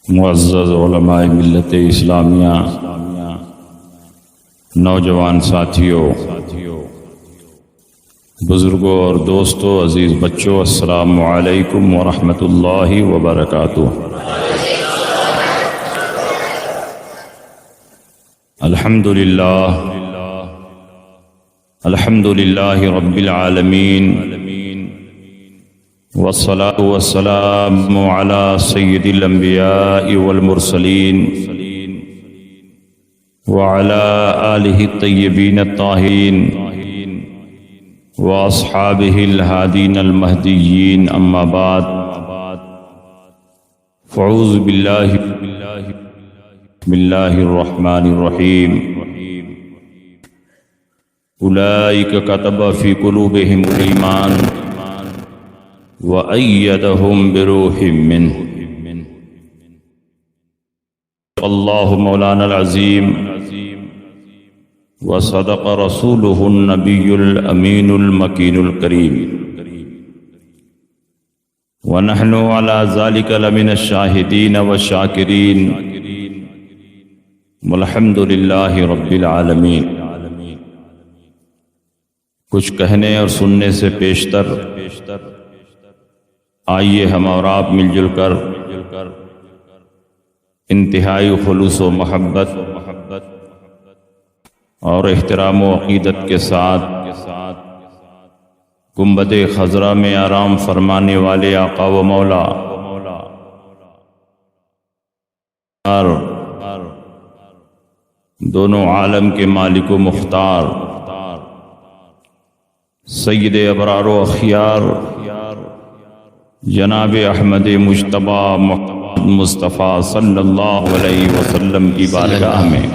معزز علماء ملت اسلامیہ، نوجوان ساتھیوں، بزرگوں اور دوستوں، عزیز بچوں، السلام علیکم ورحمۃ اللہ وبرکاتہ۔ الحمد للہ رب العالمین، والصلاة والسلام على سید الانبیاء والمرسلین وعلى آلہ الطیبین الطاہرین واصحابہ الہادین المہدیین، اما بعد، فاعوذ باللہ بسم اللہ الرحمن الرحیم۔ اولئک کتب فی قلوبہم الایمان وَأَيَّدَهُمْ بِرُوحٍ مِّنْهُ۔ اللہ مولانا العظیم وصدق رسولہ النبی الامین المکین الکریم، ونحن علی ذلک لمن الشاہدین والشاکرین، والحمد للہ رب العالمین۔ کچھ کہنے اور سننے سے پیشتر آئیے ہم اور آپ مل جل کر انتہائی خلوص و محبت اور احترام و عقیدت کے ساتھ گنبد خضرا میں آرام فرمانے والے آقا و مولا اور دونوں عالم کے مالک و مختار سید ابرار و اخیار جناب احمد مجتبی محمد مصطفیٰ صلی اللہ علیہ وسلم کی بارگاہ میں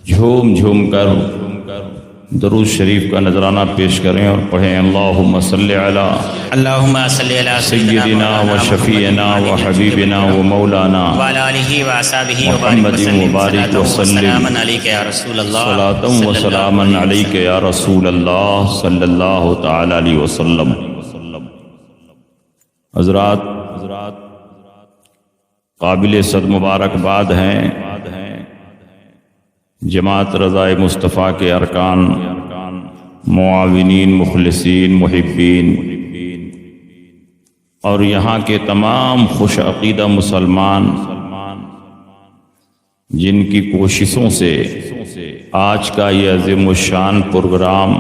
جھوم جھوم کر درود شریف کا نذرانہ پیش کریں اور پڑھیں، اللہم صلی علی سیدنا و شفیعنا و حبیبنا و مولانا محمد مبارک وسلم، صلاۃ و سلام علیک یا رسول اللہ صلی اللہ تعالی علیہ وسلم۔ حضرات، قابل صد مبارکباد ہیں جماعت رضائے مصطفیٰ کے ارکان، معاونین، مخلصین، محبین اور یہاں کے تمام خوش عقیدہ مسلمان جن کی کوششوں سے آج کا یہ عظیم الشان پروگرام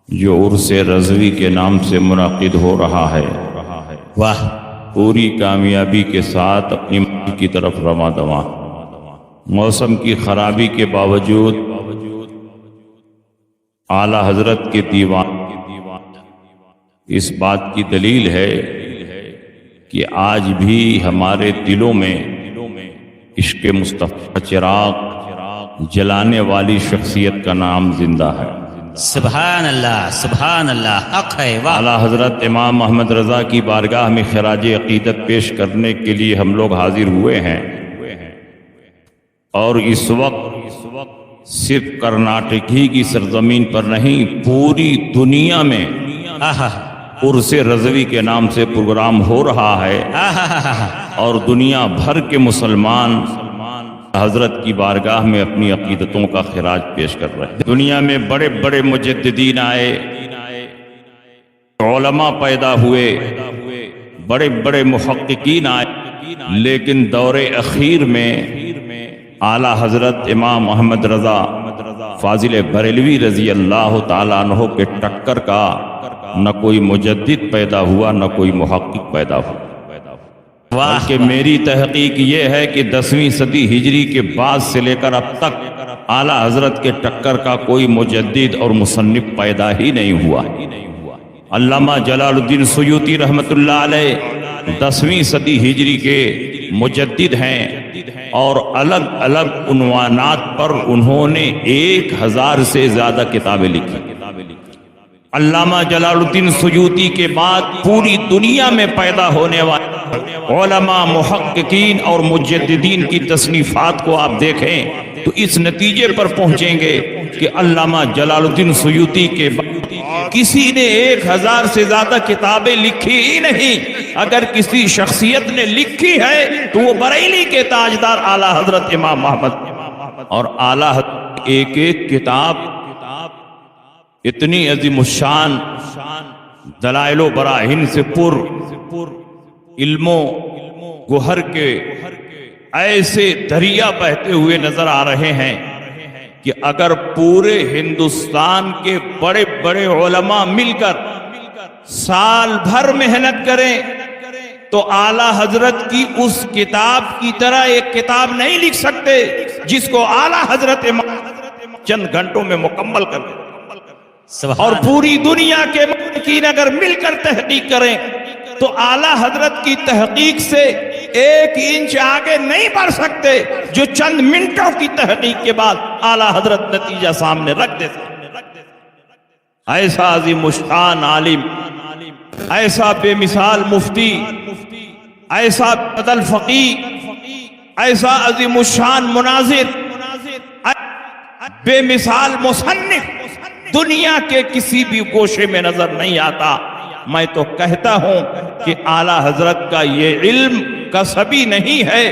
جو عرس رضوی کے نام سے منعقد ہو رہا ہے، واہ، پوری کامیابی کے ساتھ اپنی منزل کی طرف رواں دواں۔ موسم کی خرابی کے باوجود اعلیٰ حضرت کے دیوان اس بات کی دلیل ہے کہ آج بھی ہمارے دلوں میں عشق مصطفیٰ چراغ جلانے والی شخصیت کا نام زندہ ہے۔ سبحان اللہ، سبحان اللہ، حق ہے، واہ۔ اعلیٰ حضرت امام محمد رضا کی بارگاہ میں خراج عقیدت پیش کرنے کے لیے ہم لوگ حاضر ہوئے ہیں، اور اس وقت صرف کرناٹک ہی کی سرزمین پر نہیں، پوری دنیا میں عرس رضوی کے نام سے پروگرام ہو رہا ہے، اور دنیا بھر کے مسلمان حضرت کی بارگاہ میں اپنی عقیدتوں کا خراج پیش کر رہے ہیں۔ دنیا میں بڑے بڑے مجددین آئے، علماء پیدا ہوئے، بڑے بڑے محققین آئے، لیکن دور اخیر میں اعلیٰ حضرت امام محمد رضا فاضل بریلوی رضی اللہ تعالیٰ عنہ کے ٹکر کا نہ کوئی مجدد پیدا ہوا، نہ کوئی محقق پیدا ہوا۔ بلکہ میری تحقیق یہ ہے کہ 10ویں صدی ہجری کے بعد سے لے کر اب تک اعلیٰ حضرت کے ٹکر کا کوئی مجدد اور مصنف پیدا ہی نہیں ہوا۔ علامہ جلال الدین سیوطی رحمۃ اللہ علیہ 10ویں صدی ہجری کے مجدد ہیں، اور الگ الگ عنوانات پر انہوں نے 1000 سے زیادہ کتابیں لکھی۔ علامہ جلال الدین سیوطی کے بعد پوری دنیا میں پیدا ہونے والے علماء، محققین اور مجددین کی تصنیفات کو آپ دیکھیں تو اس نتیجے پر پہنچیں گے کہ علامہ جلال الدین سیوطی کے بعد کسی نے 1000 سے زیادہ کتابیں لکھی ہی نہیں. اگر کسی شخصیت نے لکھی ہے تو وہ بریلی کے تاجدار اعلیٰ حضرت امام محمد. اور اعلیٰ حضرت ایک ایک کتاب اتنی عظیم الشان دلائل و براہین سے پر علم و گوہر کے ایسے دریا بہتے ہوئے نظر آ رہے ہیں کہ اگر پورے ہندوستان کے بڑے بڑے علماء مل کر سال بھر محنت کریں تو اعلیٰ حضرت کی اس کتاب کی طرح ایک کتاب نہیں لکھ سکتے جس کو اعلیٰ حضرت چند گھنٹوں میں مکمل کر دیں. اور پوری دنیا کے محققین اگر مل کر تحقیق کریں تو اعلیٰ حضرت کی تحقیق سے 1 انچ آگے نہیں بڑھ سکتے جو چند منٹوں کی تحقیق کے بعد اعلیٰ حضرت نتیجہ سامنے رکھ دیتے. ایسا عظیم الشان عالم، ایسا بے مثال مفتی، ایسا بدل فقیہ، ایسا عظیم الشان مناظر، بے مثال مصنف دنیا کے کسی بھی گوشے میں نظر نہیں آتا. میں تو کہتا ہوں کہ اعلیٰ حضرت کا یہ علم کسبی نہیں ہے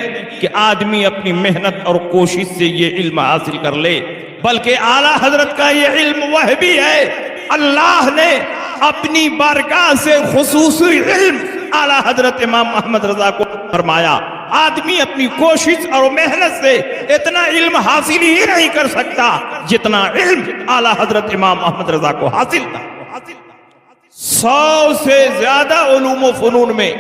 کہ آدمی اپنی محنت اور کوشش سے یہ علم حاصل کر لے، بلکہ اعلیٰ حضرت کا یہ علم وہبی ہے. اللہ نے اپنی بارگاہ سے خصوصی علم اعلیٰ حضرت امام محمد رضا کو فرمایا. آدمی اپنی کوشش اور محنت سے اتنا علم حاصل ہی نہیں کر سکتا جتنا علم اعلیٰ حضرت امام محمد رضا کو حاصل تھا. 100 سے زیادہ علوم و فنون میں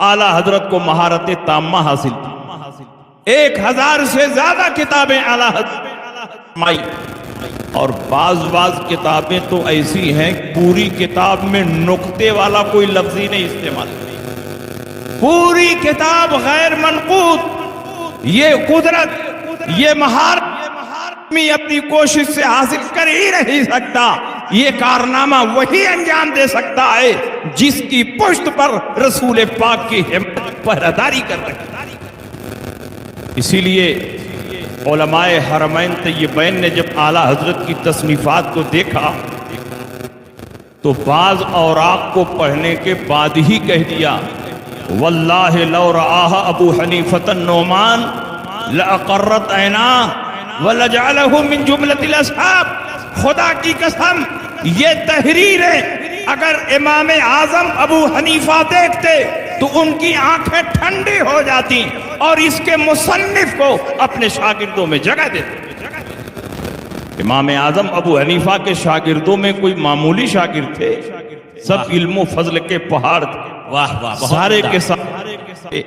اعلیٰ حضرت کو مہارت تامہ حاصل تھی. 1000 سے زیادہ کتابیں اعلیٰ حضرت مائی. اور بعض کتابیں تو ایسی ہیں پوری کتاب میں نقطے والا کوئی لفظ ہی نہیں استعمال. پوری کتاب غیر منقوط. یہ قدرت، یہ مہارت اپنی کوشش سے حاصل کر ہی نہیں سکتا. یہ کارنامہ وہی انجام دے سکتا ہے جس کی پشت پر رسول پاک کی ہمت پہراداری کر رہے ہیں. اسی لیے علماء حرمین طیبین نے جب اعلیٰ حضرت کی تصنیفات کو دیکھا تو بعض اوراق کو پڑھنے کے بعد ہی کہہ دیا واللہ لو رآہ ابو حنیفۃ النعمان لأقرت عیناہ ولجعلہ من جملۃ الاصحاب. خدا کی قسم یہ تحریریں اگر امام اعظم ابو حنیفہ دیکھتے تو ان کی آنکھیں ٹھنڈی ہو جاتی اور اس کے مصنف کو اپنے شاگردوں میں جگہ دیتے. امام اعظم ابو حنیفہ کے شاگردوں میں کوئی معمولی شاگرد تھے؟ سب علم و فضل کے پہاڑ تھے. واہ واہ، سارے کے سارے.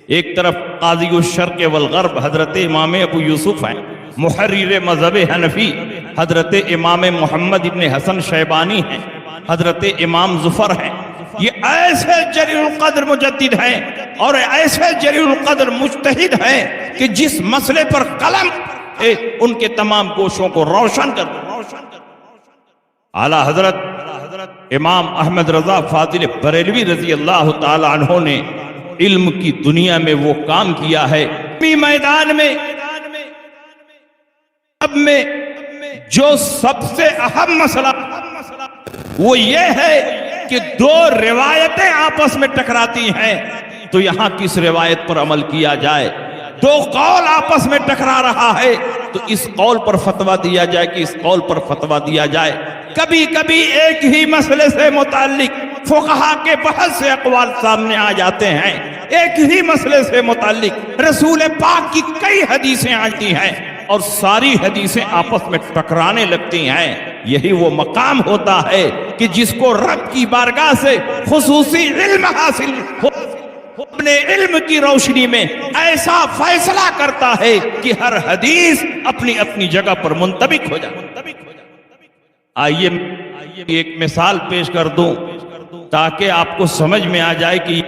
ایک طرف قاضی الشرق والغرب حضرت امام ابو یوسف ہیں، محرر مذہب حنفی حضرت امام محمد ابن حسن شیبانی ہیں، حضرت امام ظفر ہیں. یہ ایسے جلیل القدر مجدد ہیں اور ایسے جلیل القدر مجتہد ہیں کہ جس مسئلے پر قلم ان کے تمام گوشوں کو روشن کر اعلیٰ حضرت امام احمد رضا فاضل بریلوی رضی اللہ تعالی عنہ نے علم کی دنیا میں وہ کام کیا ہے. میدان میں اب میں جو سب سے اہم مسئلہ وہ یہ ہے کہ 2 روایتیں آپس میں ٹکراتی ہیں تو یہاں کس روایت پر عمل کیا جائے. 2 قول آپس میں ٹکرا رہا ہے تو اس قول پر فتویٰ دیا جائے کہ اس قول پر فتویٰ دیا جائے. کبھی کبھی ایک ہی مسئلے سے متعلق فقہا کے بہت سے اقوال سامنے آ جاتے ہیں. ایک ہی مسئلے سے متعلق رسول پاک کی کئی حدیثیں آتی ہیں اور ساری حدیثیں آپس میں ٹکرانے لگتی ہیں. یہی وہ مقام ہوتا ہے کہ جس کو رب کی بارگاہ سے خصوصی علم حاصل ہو، اپنے علم کی روشنی میں ایسا فیصلہ کرتا ہے کہ ہر حدیث اپنی اپنی جگہ پر منطبق ہو جائے. آئیے ایک مثال پیش کر دوں تاکہ آپ کو سمجھ میں آ جائے کہ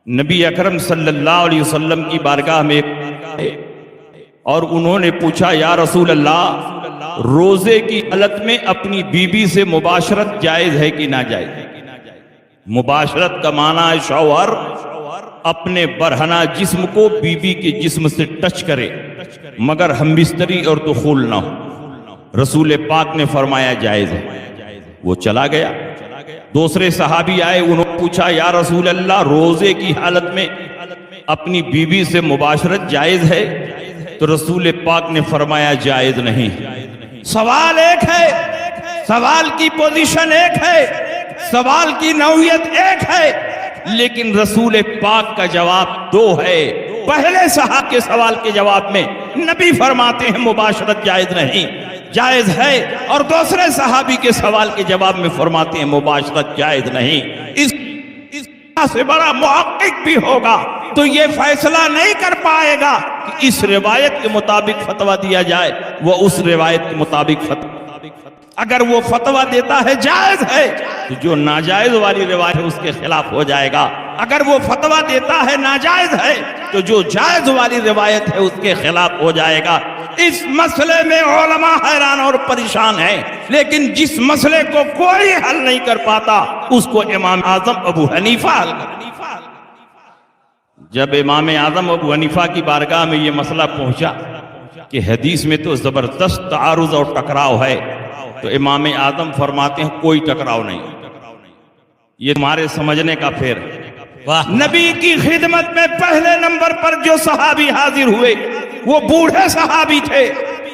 نبی اکرم صلی اللہ علیہ وسلم کی بارگاہ میں اور انہوں نے پوچھا یا رسول اللہ روزے کی حالت میں اپنی بیوی سے مباشرت جائز ہے کہ ناجائز؟ مباشرت کا معنی ہے شوہر اپنے برہنہ جسم کو بیوی کے جسم سے ٹچ کرے مگر ہم بستری اور دخول نہ ہو. رسول پاک نے فرمایا جائز ہے، وہ چلا گیا۔ دوسرے صحابی آئے، انہوں نے پوچھا یا رسول اللہ روزے کی حالت میں اپنی بیوی سے مباشرت جائز ہے؟ تو رسول پاک نے فرمایا جائز نہیں۔ سوال ایک ہے، سوال کی پوزیشن ایک ہے، سوال کی نوعیت ایک ہے، لیکن رسول پاک کا جواب دو ہے۔ پہلے صحابہ کے سوال کے جواب میں نبی فرماتے ہیں مباشرت جائز نہیں، جائز ہے، اور دوسرے صحابی کے سوال کے جواب میں فرماتے ہیں مباشرت جائز نہیں۔ اس سے بڑا محقق بھی ہوگا تو یہ فیصلہ نہیں کر پائے گا کہ اس روایت کے مطابق فتویٰ دیا جائے، وہ اس روایت کے مطابق فتویٰ۔ اگر وہ فتویٰ دیتا ہے جائز ہے تو جو ناجائز والی روایت ہے اس کے خلاف ہو جائے گا، اگر وہ فتویٰ دیتا ہے ناجائز ہے تو جو جائز والی روایت ہے اس کے خلاف ہو جائے گا۔ اس مسئلے میں علماء حیران اور پریشان ہیں، لیکن جس مسئلے کو کوئی حل نہیں کر پاتا اس کو امام اعظم ابو حنیفہ حل کر۔ جب امام اعظم ابو حنیفہ کی بارگاہ میں یہ مسئلہ پہنچا کہ حدیث میں تو زبردست تعارض اور ٹکراؤ ہے، تو امام اعظم فرماتے ہیں کوئی ٹکراؤ نہیں، یہ تمہارے سمجھنے کا پھیر ہے۔ نبی کی خدمت میں پہلے نمبر پر جو صحابی حاضر ہوئے وہ بوڑھے صحابی تھے،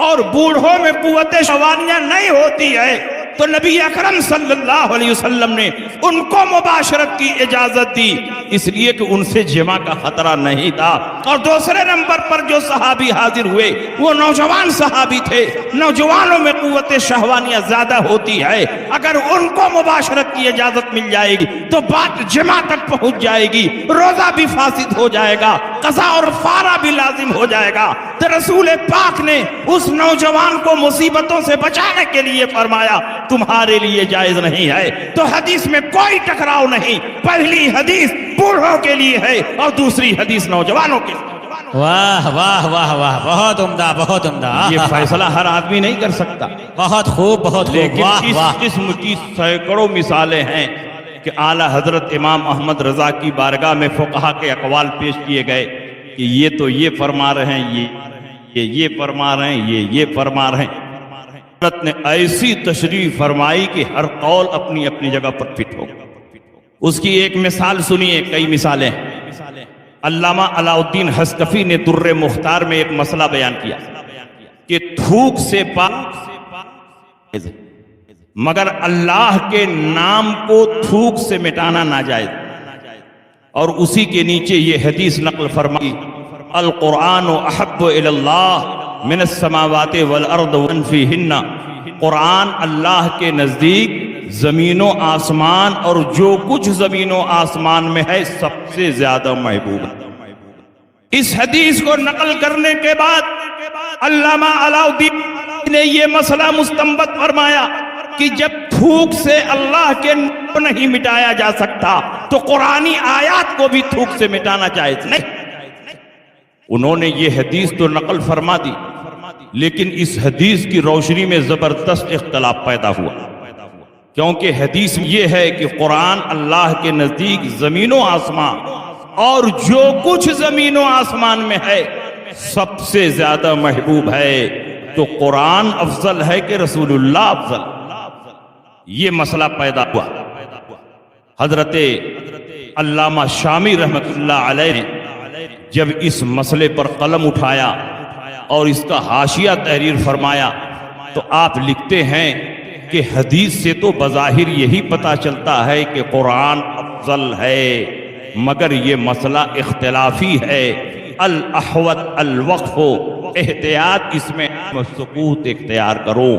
اور بوڑھوں میں قوت شوانیہ نہیں ہوتی ہے، تو نبی اکرم صلی اللہ علیہ وسلم نے ان کو مباشرت کی اجازت دی، اس لیے کہ ان سے جمع کا خطرہ نہیں تھا۔ اور دوسرے نمبر پر جو صحابی حاضر ہوئے وہ نوجوان صحابی تھے، نوجوانوں میں قوت شہوانیہ زیادہ ہوتی ہے، اگر ان کو مباشرت کی اجازت مل جائے گی تو بات جمع تک پہنچ جائے گی، روزہ بھی فاسد ہو جائے گا، قضا اور فارہ بھی لازم ہو جائے گا۔ تو رسول پاک نے اس نوجوان کو مصیبتوں سے بچانے کے لیے فرمایا تمہارے لیے جائز نہیں ہے۔ تو حدیث میں کوئی ٹکراؤ نہیں، پہلی حدیث بوڑھوں کے لیے ہے اور دوسری حدیث نوجوانوں کے لیے۔ واہ واہ واہ واہ، بہت عمدہ بہت عمدہ۔ یہ فیصلہ ہر آدمی نہیں کر سکتا، بہت خوب بہت خوب، لیکن واہ اس واہ۔ قسم کی سینکڑوں مثالیں ہیں کہ اعلیٰ حضرت امام احمد رضا کی بارگاہ میں فقہا کے اقوال پیش کیے گئے کہ یہ تو یہ فرما رہے ہیں، یہ فرما رہے ہیں، یہ فرما رہے ہیں۔ حضرت نے ایسی تشریح فرمائی کہ ہر قول اپنی اپنی جگہ پر فٹ ہو۔ اس کی ایک مثال سنیے، کئی مثالیں۔ علامہ علاء الدین حسکفی نے در مختار میں ایک مسئلہ بیان کیا کہ تھوک سے پاک، مگر اللہ کے نام کو تھوک سے مٹانا ناجائز، اور اسی کے نیچے یہ حدیث نقل فرمائی القرآن احب الی اللہ من السماوات والارض ومن فیہن، قرآن اللہ کے نزدیک زمین و آسمان اور جو کچھ زمین و آسمان میں ہے سب سے زیادہ محبوب ہے۔ اس حدیث کو نقل کرنے کے بعد علامہ علاء الدین نے یہ مسئلہ مستنبط فرمایا کہ جب تھوک سے اللہ کے نام کو نہیں مٹایا جا سکتا تو قرآنی آیات کو بھی تھوک سے مٹانا جائز نہیں۔ انہوں نے یہ حدیث تو نقل فرما دی، لیکن اس حدیث کی روشنی میں زبردست اختلاف پیدا ہوا، کیونکہ حدیث یہ ہے کہ قرآن اللہ کے نزدیک زمین و آسمان اور جو کچھ زمین و آسمان میں ہے سب سے زیادہ محبوب ہے، تو قرآن افضل ہے کہ رسول اللہ افضل؟ یہ مسئلہ پیدا ہوا۔ حضرت علامہ شامی رحمت اللہ علیہ نے جب اس مسئلے پر قلم اٹھایا اور اس کا حاشیہ تحریر فرمایا تو آپ لکھتے ہیں کہ حدیث سے تو بظاہر یہی پتہ چلتا ہے کہ قرآن افضل ہے، مگر یہ مسئلہ اختلافی ہے، الاحوط الوقف، احتیاط اس میں سکوت اختیار کرو۔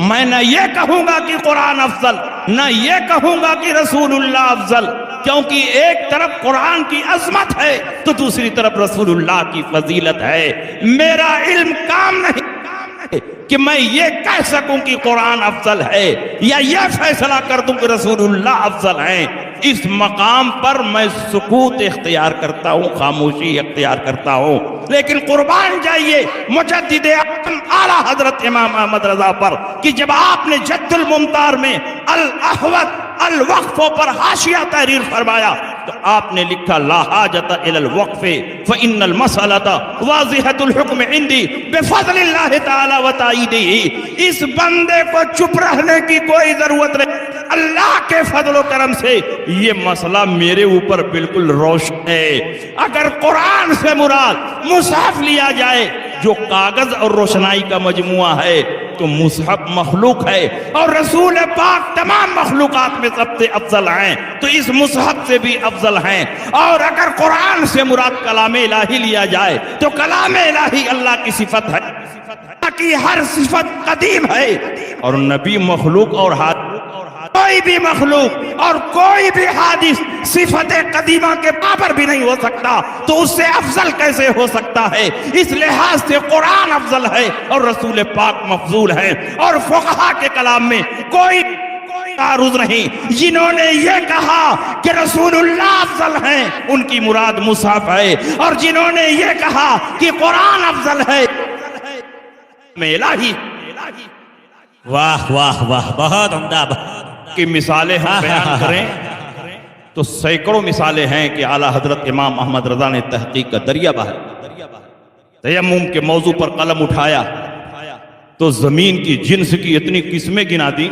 میں نہ یہ کہوں گا کہ قرآن افضل، نہ یہ کہوں گا کہ رسول اللہ افضل، کیونکہ ایک طرف قرآن کی عظمت ہے تو دوسری طرف رسول اللہ کی فضیلت ہے۔ میرا علم کام نہیں کہ میں یہ کہہ سکوں کہ قرآن افضل ہے یا یہ فیصلہ کر دوں کہ رسول اللہ افضل ہیں۔ اس مقام پر میں سکوت اختیار کرتا ہوں، خاموشی اختیار کرتا ہوں، لیکن قربان جائیے مجدد اعظم اعلیٰ حضرت امام احمد رضا پر کہ جب آپ نے جد الممتار میں الاحوط الوقفوں پر حاشیہ تحریر فرمایا تو آپ نے لکھا لا حاجت الی الوقف فإن المسألة واضحة الحکم عندی بفضل اللہ تعالی و تائیدہ. اس بندے کو چپ رہنے کی کوئی ضرورت نہیں. اللہ کے فضل و کرم سے یہ مسئلہ میرے اوپر بالکل روشن ہے. اگر قرآن سے مراد مصحف لیا جائے جو کاغذ اور روشنائی کا مجموعہ ہے تو مصحف مخلوق ہے اور رسول پاک تمام مخلوقات میں سب سے افضل ہیں تو اس مصحف سے بھی افضل ہیں. اور اگر قرآن سے مراد کلام الہی لیا جائے تو کلام الہی اللہ کی صفت ہے کہ ہر صفت قدیم ہے اور نبی مخلوق اور کوئی بھی مخلوق اور کوئی بھی حادث صفت قدیمہ کے برابر بھی نہیں ہو سکتا تو اس سے افضل کیسے ہو سکتا ہے؟ اس لحاظ سے قرآن افضل ہے اور رسول پاک مفضول ہے. اور فقہا کے کلام میں کوئی تعارض نہیں. جنہوں نے یہ کہا کہ رسول اللہ افضل ہیں ان کی مراد مصحف ہے اور جنہوں نے یہ کہا کہ قرآن افضل ہے میں الہی. واہ واہ واہ بہت عمدہ کی مثالیں ہم بیان کریں تو سینکڑوں مثالیں ہیں کہ اعلیٰ حضرت امام احمد رضا نے تحقیق کا دریا بہایا. تیمم کے موضوع پر قلم اٹھایا تو زمین کی جنس کی اتنی قسمیں گنا دی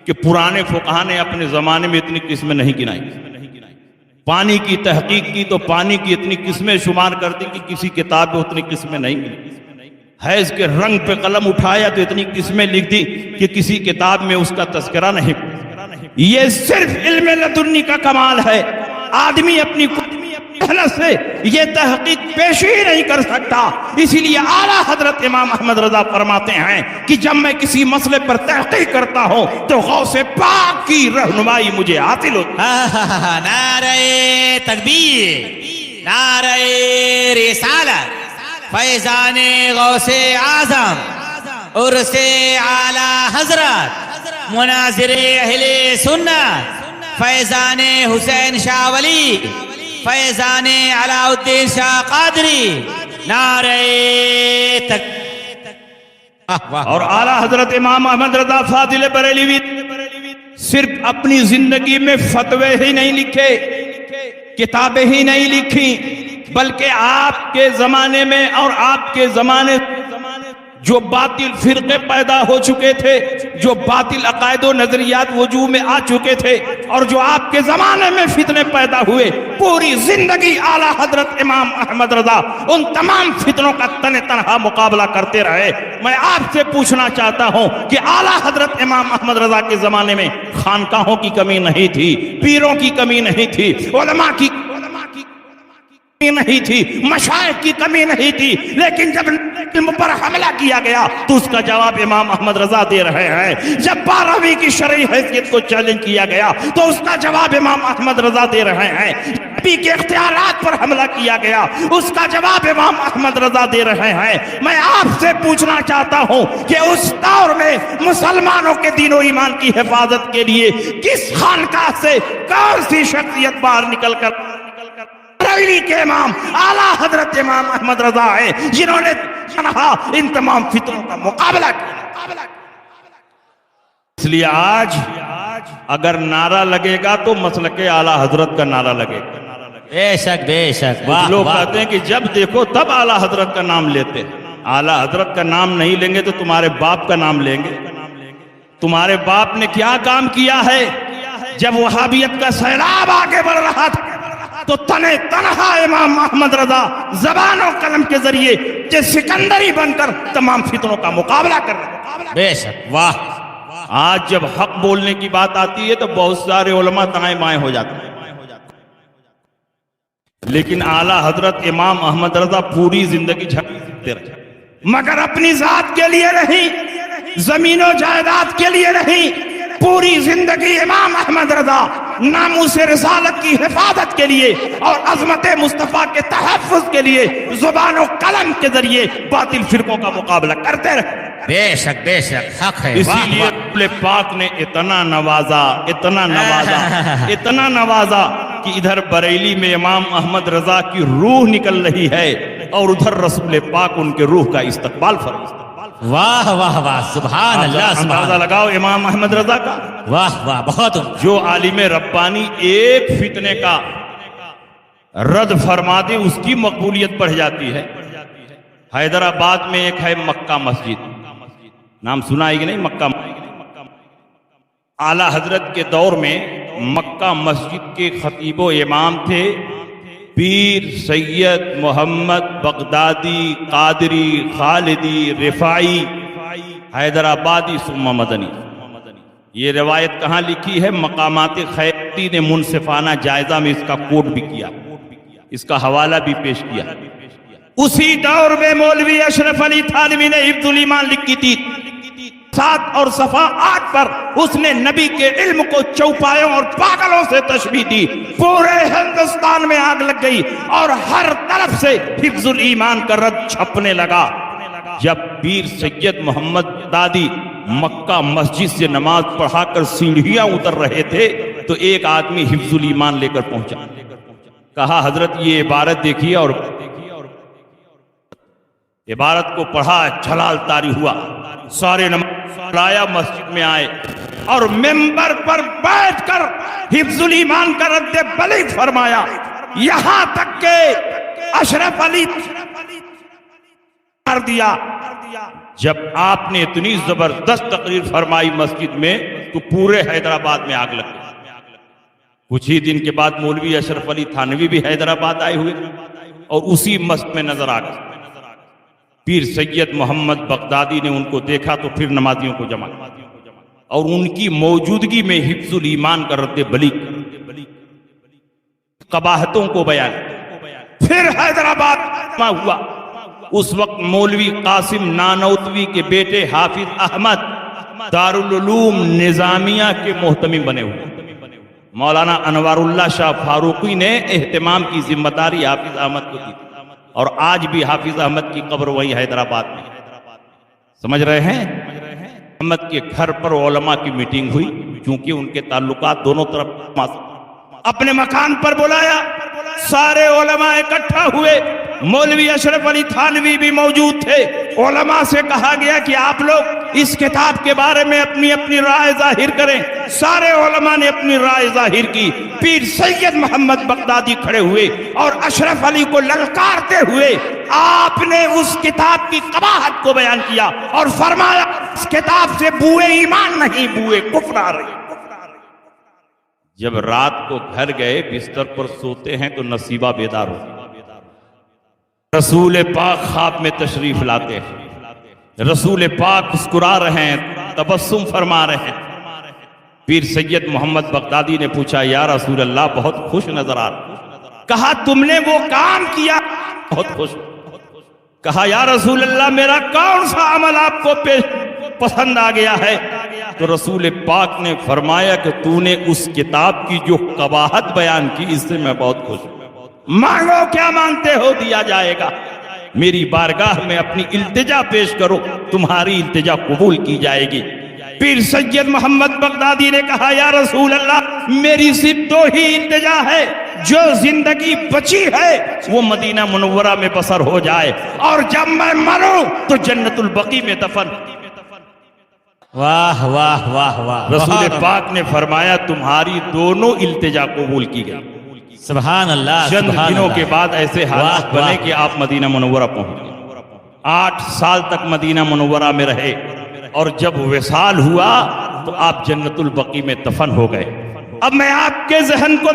کہ پرانے فقہا نے اپنے زمانے میں اتنی قسمیں نہیں گنائی. پانی کی تحقیق کی تو پانی کی اتنی قسمیں شمار کر دی کہ کسی کتاب میں اتنی قسمیں نہیں گنی. حیض کے رنگ پہ قلم اٹھایا تو اتنی قسمیں لکھ دی کہ کسی کتاب میں اس کا تذکرہ نہیں. یہ صرف علم لدنی کا کمال ہے. آدمی اپنی محنت سے یہ تحقیق پیش ہی نہیں کر سکتا. اسی لیے اعلیٰ حضرت امام احمد رضا فرماتے ہیں کہ جب میں کسی مسئلے پر تحقیق کرتا ہوں تو غوث پاک کی رہنمائی مجھے حاصل ہوتی. نعرہ تکبیر، نعرہ رسالت، فیضان غوث اعظم، عرس اعلیٰ حضرت، مناظر اہل سنت، فیضان حسین شاہ ولی، فیضان علاء الدین شاہ قادری، نعرہ اور اعلیٰ حضرت امام احمد رضا فاضل بریلوی صرف اپنی زندگی میں فتوے ہی نہیں لکھے، کتابیں ہی نہیں لکھی، بلکہ آپ کے زمانے میں اور آپ کے زمانے جو باطل فرقے پیدا ہو چکے تھے، جو باطل عقائد و نظریات وجود میں آ چکے تھے اور جو آپ کے زمانے میں فتنے پیدا ہوئے، پوری زندگی اعلیٰ حضرت امام احمد رضا ان تمام فتنوں کا تنہا مقابلہ کرتے رہے. میں آپ سے پوچھنا چاہتا ہوں کہ اعلیٰ حضرت امام احمد رضا کے زمانے میں خانقاہوں کی کمی نہیں تھی، پیروں کی کمی نہیں تھی، علماء کی نہیں تھی، مشائخ کی کمی نہیں تھی، لیکن جب علم پر حملہ کیا گیا تو اس کا جواب امام احمد رضا دے رہے ہیں. جب 12ویں کی شرعی حیثیت کو چیلنج کیا گیا تو اس کا جواب امام احمد رضا دے رہے ہیں. نبی کے اختیارات پر حملہ کیا گیا اس کا جواب امام احمد رضا دے رہے ہیں. میں آپ سے پوچھنا چاہتا ہوں کہ اس دور میں مسلمانوں کے دین و ایمان کی حفاظت کے لیے کس خانقاہ سے کون سی شخصیت باہر نکل کر بریلی کے امام اعلیٰ حضرت امام احمد رضا ہے جنہوں نے ان تمام فتنوں کا مقابلہ کیا. اس لیے آج اگر نعرہ لگے گا تو مسلک اعلیٰ حضرت کا نعرہ لگے گا. بے شک بے شک. لوگ کہتے ہیں کہ جب دیکھو تب اعلیٰ حضرت کا نام لیتے ہیں. اعلیٰ حضرت کا نام نہیں لیں گے تو تمہارے باپ کا نام لیں گے. تمہارے باپ نے کیا کام کیا ہے؟ جب وہابیت کا سیلاب آگے بڑھ رہا تھا تو تنہا امام احمد رضا زبان و قلم کے ذریعے سکندری بن کر تمام فتنوں کا مقابلہ کر رہے ہیں. بے شک. واہ. آج جب حق بولنے کی بات آتی ہے تو بہت سارے علماء دائیں بائیں ہو جاتے ہیں، لیکن اعلیٰ حضرت امام احمد رضا پوری زندگی جھگڑتے رہے، مگر اپنی ذات کے لیے نہیں، زمین و جائیداد کے لیے نہیں. پوری زندگی امام احمد رضا ناموس رسالت کی حفاظت کے لیے اور عظمت مصطفیٰ کے تحفظ کے لیے زبان و قلم کے ذریعے باطل فرقوں کا مقابلہ کرتے رہے. بے شک بے شک. حق ہے. اسی لیے رسول پاک نے اتنا نوازا اتنا نوازا کہ ادھر بریلی میں امام احمد رضا کی روح نکل رہی ہے اور ادھر رسول پاک ان کے روح کا استقبال فرماتے. واہ واہ واہ. سبحان اللہ. اندازہ لگاؤ امام احمد رضا کا. واہ واہ. بہت. جو عالم ربانی ایک فتنے کا رد فرما دے اس کی مقبولیت بڑھ جاتی ہے۔ حیدرآباد میں ایک ہے مکہ مسجد، نام سنا ہے کہ نہیں؟ مکہ اعلیٰ حضرت کے دور میں مکہ مسجد کے خطیب و امام تھے پیر سید محمد بغدادی قادری خالدی رفاعی حیدرآبادی ثم مدنی۔ یہ روایت کہاں لکھی ہے؟ مقامات خیرتی نے منصفانہ جائزہ میں اس کا کوٹ بھی کیا، اس کا حوالہ بھی پیش کیا۔ اسی دور میں مولوی اشرف علی تھانوی نے حفظ الایمان لکھی تھی، 7 اور صفحہ 8 پر اس نے نبی کے علم کو چوپایوں اور پاگلوں سے تشبیہ دی۔ پورے ہندوستان میں آگ لگ گئی اور ہر طرف سے حفظ الایمان کا رد چھپنے لگا۔ جب پیر سید محمد دادی مکہ مسجد سے نماز پڑھا کر سیڑھیاں اتر رہے تھے تو ایک آدمی حفظ الایمان لے کر پہنچا، کہا حضرت یہ عبارت دیکھیے، اور عبارت کو پڑھا، جھلال طاری ہوا، سارے نماز لایا، مسجد میں آئے اور ممبر پر بیٹھ کر حفظ الایمان کا رد بلیغ فرمایا، یہاں تک کہ اشرف علی کر دیا۔ جب آپ نے اتنی زبردست تقریر فرمائی مسجد میں تو پورے حیدرآباد میں آگ لگ گئی۔ کچھ ہی دن کے بعد مولوی اشرف علی تھانوی بھی حیدرآباد آئے ہوئے اور اسی مسجد میں نظر آ گئے۔ پیر سید محمد بغدادی نے ان کو دیکھا تو پھر نمازیوں کو جمع اور ان کی موجودگی میں حفظ الایمان کا رد بلیغ، قباحتوں کو بیان۔ پھر حیدرآباد میں ہوا، اس وقت مولوی قاسم نانوتوی کے بیٹے حافظ احمد دارالعلوم نظامیہ کے محتمم بنے ہوئے۔ مولانا انوار اللہ شاہ فاروقی نے اہتمام کی ذمہ داری حافظ احمد کو دی اور آج بھی حافظ احمد کی قبر وہی حیدرآباد میں۔ سمجھ رہے ہیں؟ احمد کے گھر پر علماء کی میٹنگ ہوئی، چونکہ ان کے تعلقات دونوں طرف، اپنے مکان پر بلایا، سارے علماء اکٹھا ہوئے، مولوی اشرف علی تھانوی بھی موجود تھے۔ علماء سے کہا گیا کہ آپ لوگ اس کتاب کے بارے میں اپنی اپنی رائے ظاہر کریں۔ سارے علماء نے اپنی رائے ظاہر کی۔ پیر سید محمد بغدادی کھڑے ہوئے اور اشرف علی کو للکارتے ہوئے آپ نے اس کتاب کی قباحت کو بیان کیا اور فرمایا اس کتاب سے بوئے ایمان نہیں، بوئے کفر آ رہی۔ جب رات کو گھر گئے بستر پر سوتے ہیں تو نصیبہ بیدار ہو، رسول پاک خواب میں تشریف لاتے ہیں، رسول پاک مسکرا رہے ہیں، تبسم فرما رہے ہیں۔ پیر سید محمد بغدادی نے پوچھا یا رسول اللہ بہت خوش نظر آ رہا۔ کہا تم نے وہ کام کیا، بہت خوش۔ کہا یا رسول اللہ میرا کون سا عمل آپ کو پسند آ گیا ہے؟ تو رسول پاک نے فرمایا کہ تو نے اس کتاب کی جو قباحت بیان کی اس سے میں بہت خوش ہوں۔ مانگو کیا مانگتے ہو دیا جائے گا، میری بارگاہ میں اپنی التجا پیش کرو، تمہاری التجا قبول کی جائے گی۔ پیر سید محمد بغدادی نے کہا یا رسول اللہ میری صرف 2 ہی التجا ہے، جو زندگی بچی ہے وہ مدینہ منورہ میں بسر ہو جائے اور جب میں مروں تو جنت البقیع میں دفن۔ واہ واہ واہ واہ، رسول پاک نے فرمایا تمہاری دونوں التجا قبول کی گئی۔ سبحان اللہ۔ چند دنوں کے بعد ایسے حالات بنے کہ آپ مدینہ منورہ پہنچ گئے، 8 سال تک مدینہ منورہ میں رہے اور جب وصال ہوا تو آپ جنت البقیع میں دفن ہو گئے۔ اب میں آپ کے ذہن کو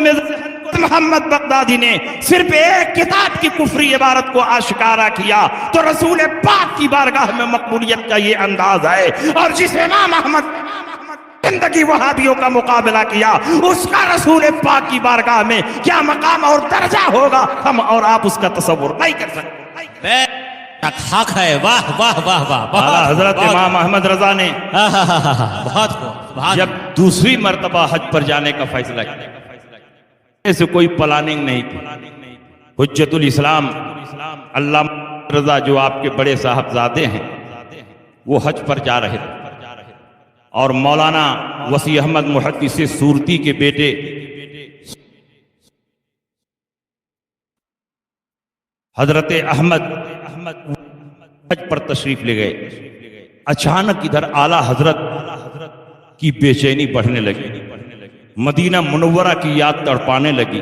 محمد بغدادی نے صرف ایک کتاب کی کفری عبارت کو آشکارا کیا تو رسول پاک کی بارگاہ میں مقبولیت کا یہ انداز ہے، اور جس امام احمد زندگی وہابیوں کا مقابلہ کیا اس کا رسول پاک کی بارگاہ میں کیا مقام اور درجہ ہوگا، ہم اور آپ اس کا تصور نہیں کر سکتے۔ حق ہے، واہ واہ واہ واہ۔ حضرت امام احمد رضا نے بہت جب دوسری مرتبہ حج پر جانے کا فیصلہ کیا، ایسے کوئی پلاننگ نہیں تھی، حجت الاسلام علامہ رضا جو آپ کے بڑے صاحبزادے ہیں وہ حج پر جا رہے تھے اور مولانا وسیع احمد محدث سورتی کے بیٹے حضرت احمد حج پر تشریف لے گئے۔ اچانک ادھر اعلیٰ حضرت کی بے چینی بڑھنے لگی، مدینہ منورہ کی یاد تڑپانے لگی۔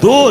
2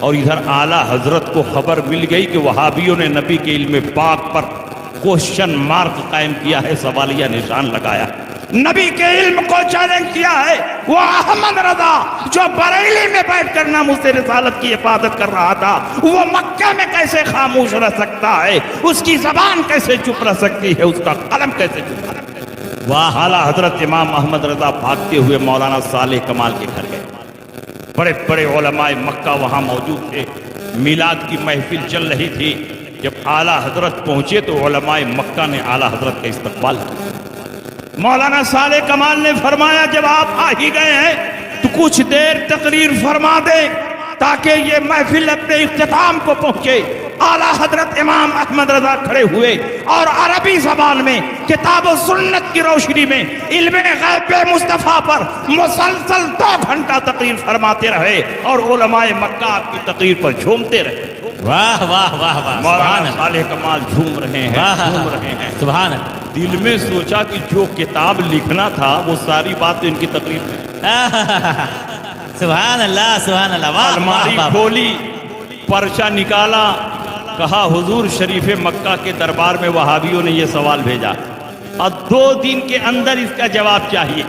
اور ادھر اعلیٰ حضرت کو خبر مل گئی کہ وہابیوں نے نبی کے علم پاک پر کوشچن مارک قائم کیا ہے، سوالیہ نشان لگایا، نبی کے علم کو چیلنج کیا ہے۔ وہ احمد رضا جو بریلی میں بیٹھ کر ناموس رسالت کی حفاظت کر رہا تھا، وہ مکہ میں کیسے خاموش رہ سکتا ہے؟ اس کی زبان کیسے چپ رہ سکتی ہے؟ اس کا قلم کیسے چپ رہ سکتا ہے؟ واہ! اعلیٰ حضرت امام احمد رضا بھاگتے ہوئے مولانا صالح کمال کے گھر گئے۔ بڑے بڑے علماء مکہ وہاں موجود تھے، میلاد کی محفل چل رہی تھی۔ جب اعلیٰ حضرت پہنچے تو علماء مکہ نے اعلیٰ حضرت کا استقبال کیا۔ مولانا صالح کمال نے فرمایا جب آپ آ ہی گئے ہیں تو کچھ دیر تقریر فرما دیں تاکہ یہ محفل اپنے اختتام کو پہنچے۔ اعلیٰ حضرت امام احمد رضا کھڑے ہوئے اور عربی زبان میں کتاب و سنت کی روشنی میں علم غیب مصطفیٰ پر مسلسل 2 گھنٹہ تقریر فرماتے رہے اور علماء مکہ آپ کی تقریر پر جھومتے رہے۔ واہ واہ واہ واہ، مولانا صالح کمال جھوم رہے ہیں، جھوم رہے ہیں۔ سبحان اللہ، دل میں سوچا کہ جو کتاب لکھنا تھا وہ ساری بات ان کی تقریر میں۔ سبحان اللہ سبحان اللہ، واہ الماری واہ کھولی، پرچہ نکالا، کہا حضور شریف مکہ کے دربار میں وہابیوں نے یہ سوال بھیجا اور 2 دن کے اندر اس کا جواب چاہیے۔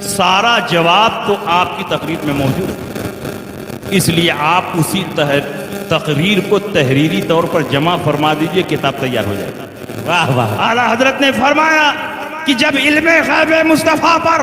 سارا جواب تو آپ کی تقریر میں موجود ہے، اس لیے آپ اسی تقریر کو تحریری طور پر جمع فرما دیجئے، کتاب تیار ہو جائے گی۔ واہ واہ، اعلیٰ حضرت نے فرمایا کہ جب علم غیب مصطفیٰ پر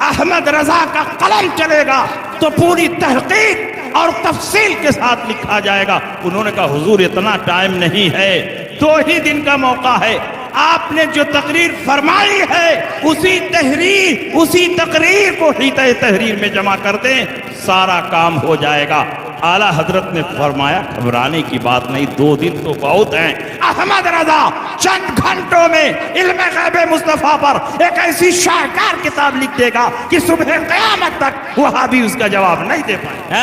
احمد رضا کا قلم چلے گا تو پوری تحقیق اور تفصیل کے ساتھ لکھا جائے گا۔ انہوں نے کہا حضور اتنا ٹائم نہیں ہے، 2 ہی دن کا موقع ہے، آپ نے جو تقریر فرمائی ہے اسی تقریر کو ہی تحریر میں جمع کر دیں، سارا کام ہو جائے گا۔ اعلیٰ حضرت نے فرمایا گھبرانے کی بات نہیں، 2 دن تو بہت ہیں۔ احمد رضا چند گھنٹوں میں علم غیب مصطفیٰ پر ایک ایسی شاہکار کتاب لکھ دے گا کہ صبح قیامت تک وہابی اس کا جواب نہیں دے پائے۔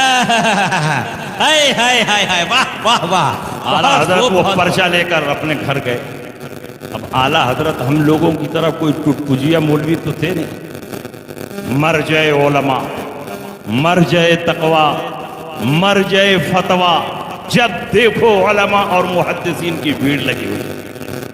ہائے ہائے ہائے ہائے، واہ واہ واہ۔ اعلیٰ حضرت وہ پرچہ لے کر اپنے گھر گئے۔ اب اعلیٰ حضرت ہم لوگوں کی طرح کوئی ٹٹپجیا مولوی تو تھے نہیں، مرجع علماء، مرجع تقوی، مرجع فتویٰ، جب دیکھو علماء اور محدثین کی بھیڑ لگی ہوئی،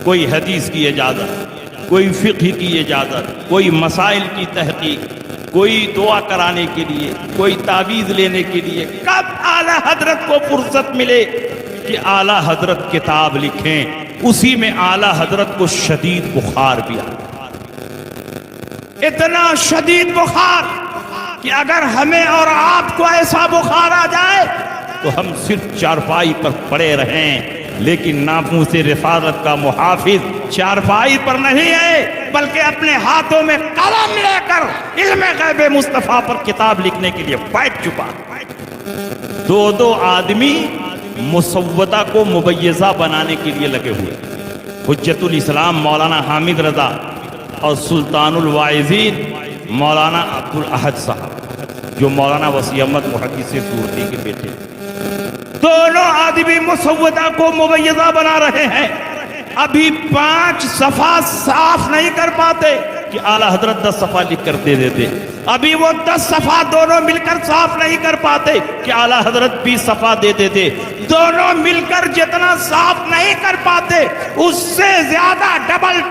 کوئی حدیث کی اجازت، کوئی فقہ کی اجازت، کوئی مسائل کی تحقیق، کوئی دعا کرانے کے لیے، کوئی تعویذ لینے کے لیے۔ کب اعلیٰ حضرت کو فرصت ملے کہ اعلیٰ حضرت کتاب لکھیں؟ اسی میں اعلیٰ حضرت کو شدید بخار بھی آیا، اتنا شدید بخار کہ اگر ہمیں اور آپ کو ایسا بخار آ جائے تو ہم صرف چارپائی پر پڑے رہیں، لیکن ناموس رسالت کا محافظ چارپائی پر نہیں ہے بلکہ اپنے ہاتھوں میں قلم لے کر علم غیب مصطفیٰ پر کتاب لکھنے کے لیے بیٹھ چکا۔ 2 آدمی مسودہ کو مبیضہ بنانے کے لیے لگے ہوئے، حجت الاسلام مولانا حامد رضا اور سلطان الواعظین مولانا عبدالاحد صاحب جو مولانا وسیع احمد محدث سورتی کے بیٹے، دونوں آدمی مسودہ کو مبیضہ بنا رہے ہیں۔ ابھی 5 صفحہ صاف نہیں کر پاتے کہ اعلیٰ حضرت 10 صفحہ لکھ کر دے دیتے۔ ابھی وہ 10 صفحہ دونوں مل کر صاف نہیں کر پاتے کہ اعلیٰ حضرت 20 صفحہ دے دیتے۔ دونوں مل کر جتنا صاف نہیں کر پاتے اس سے زیادہ ڈبل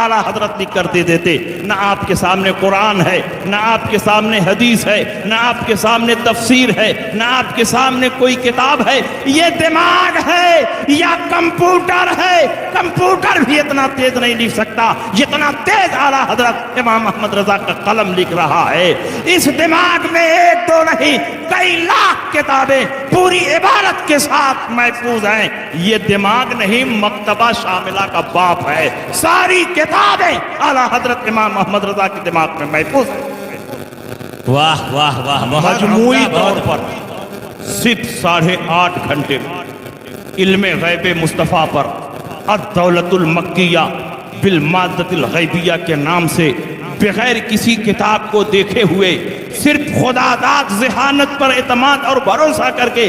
اعلیٰ حضرت لکھ کر دے دیتے۔ نہ آپ کے سامنے قرآن ہے، نہ آپ کے سامنے حدیث ہے، نہ آپ کے سامنے تفسیر ہے، نہ آپ کے سامنے کوئی کتاب ہے۔ یہ دماغ ہے یا کمپیوٹر ہے؟ کمپیوٹر بھی اتنا تیز نہیں لکھ سکتا جتنا تیز اعلیٰ حضرت امام احمد رضا کا قلم لکھ رہا ہے۔ اس دماغ میں 1 2 نہیں، کئی لاکھ کتابیں پوری عبارت کے ساتھ محفوظ ہیں۔ یہ دماغ نہیں، مکتبہ شاملہ کا باپ ہے۔ ساری کتابیں اعلیٰ حضرت امام محمد رضا کے دماغ میں محفوظ ہیں۔ واہ واہ واہ، مجموعی طور پر صرف 8.5 گھنٹے میں علم غیب مصطفیٰ پر الدولت المکیہ بالمادۃ الغیبیہ کے نام سے بغیر کسی کتاب کو دیکھے ہوئے صرف خدا داد ذہانت پر اعتماد اور بھروسہ کر کے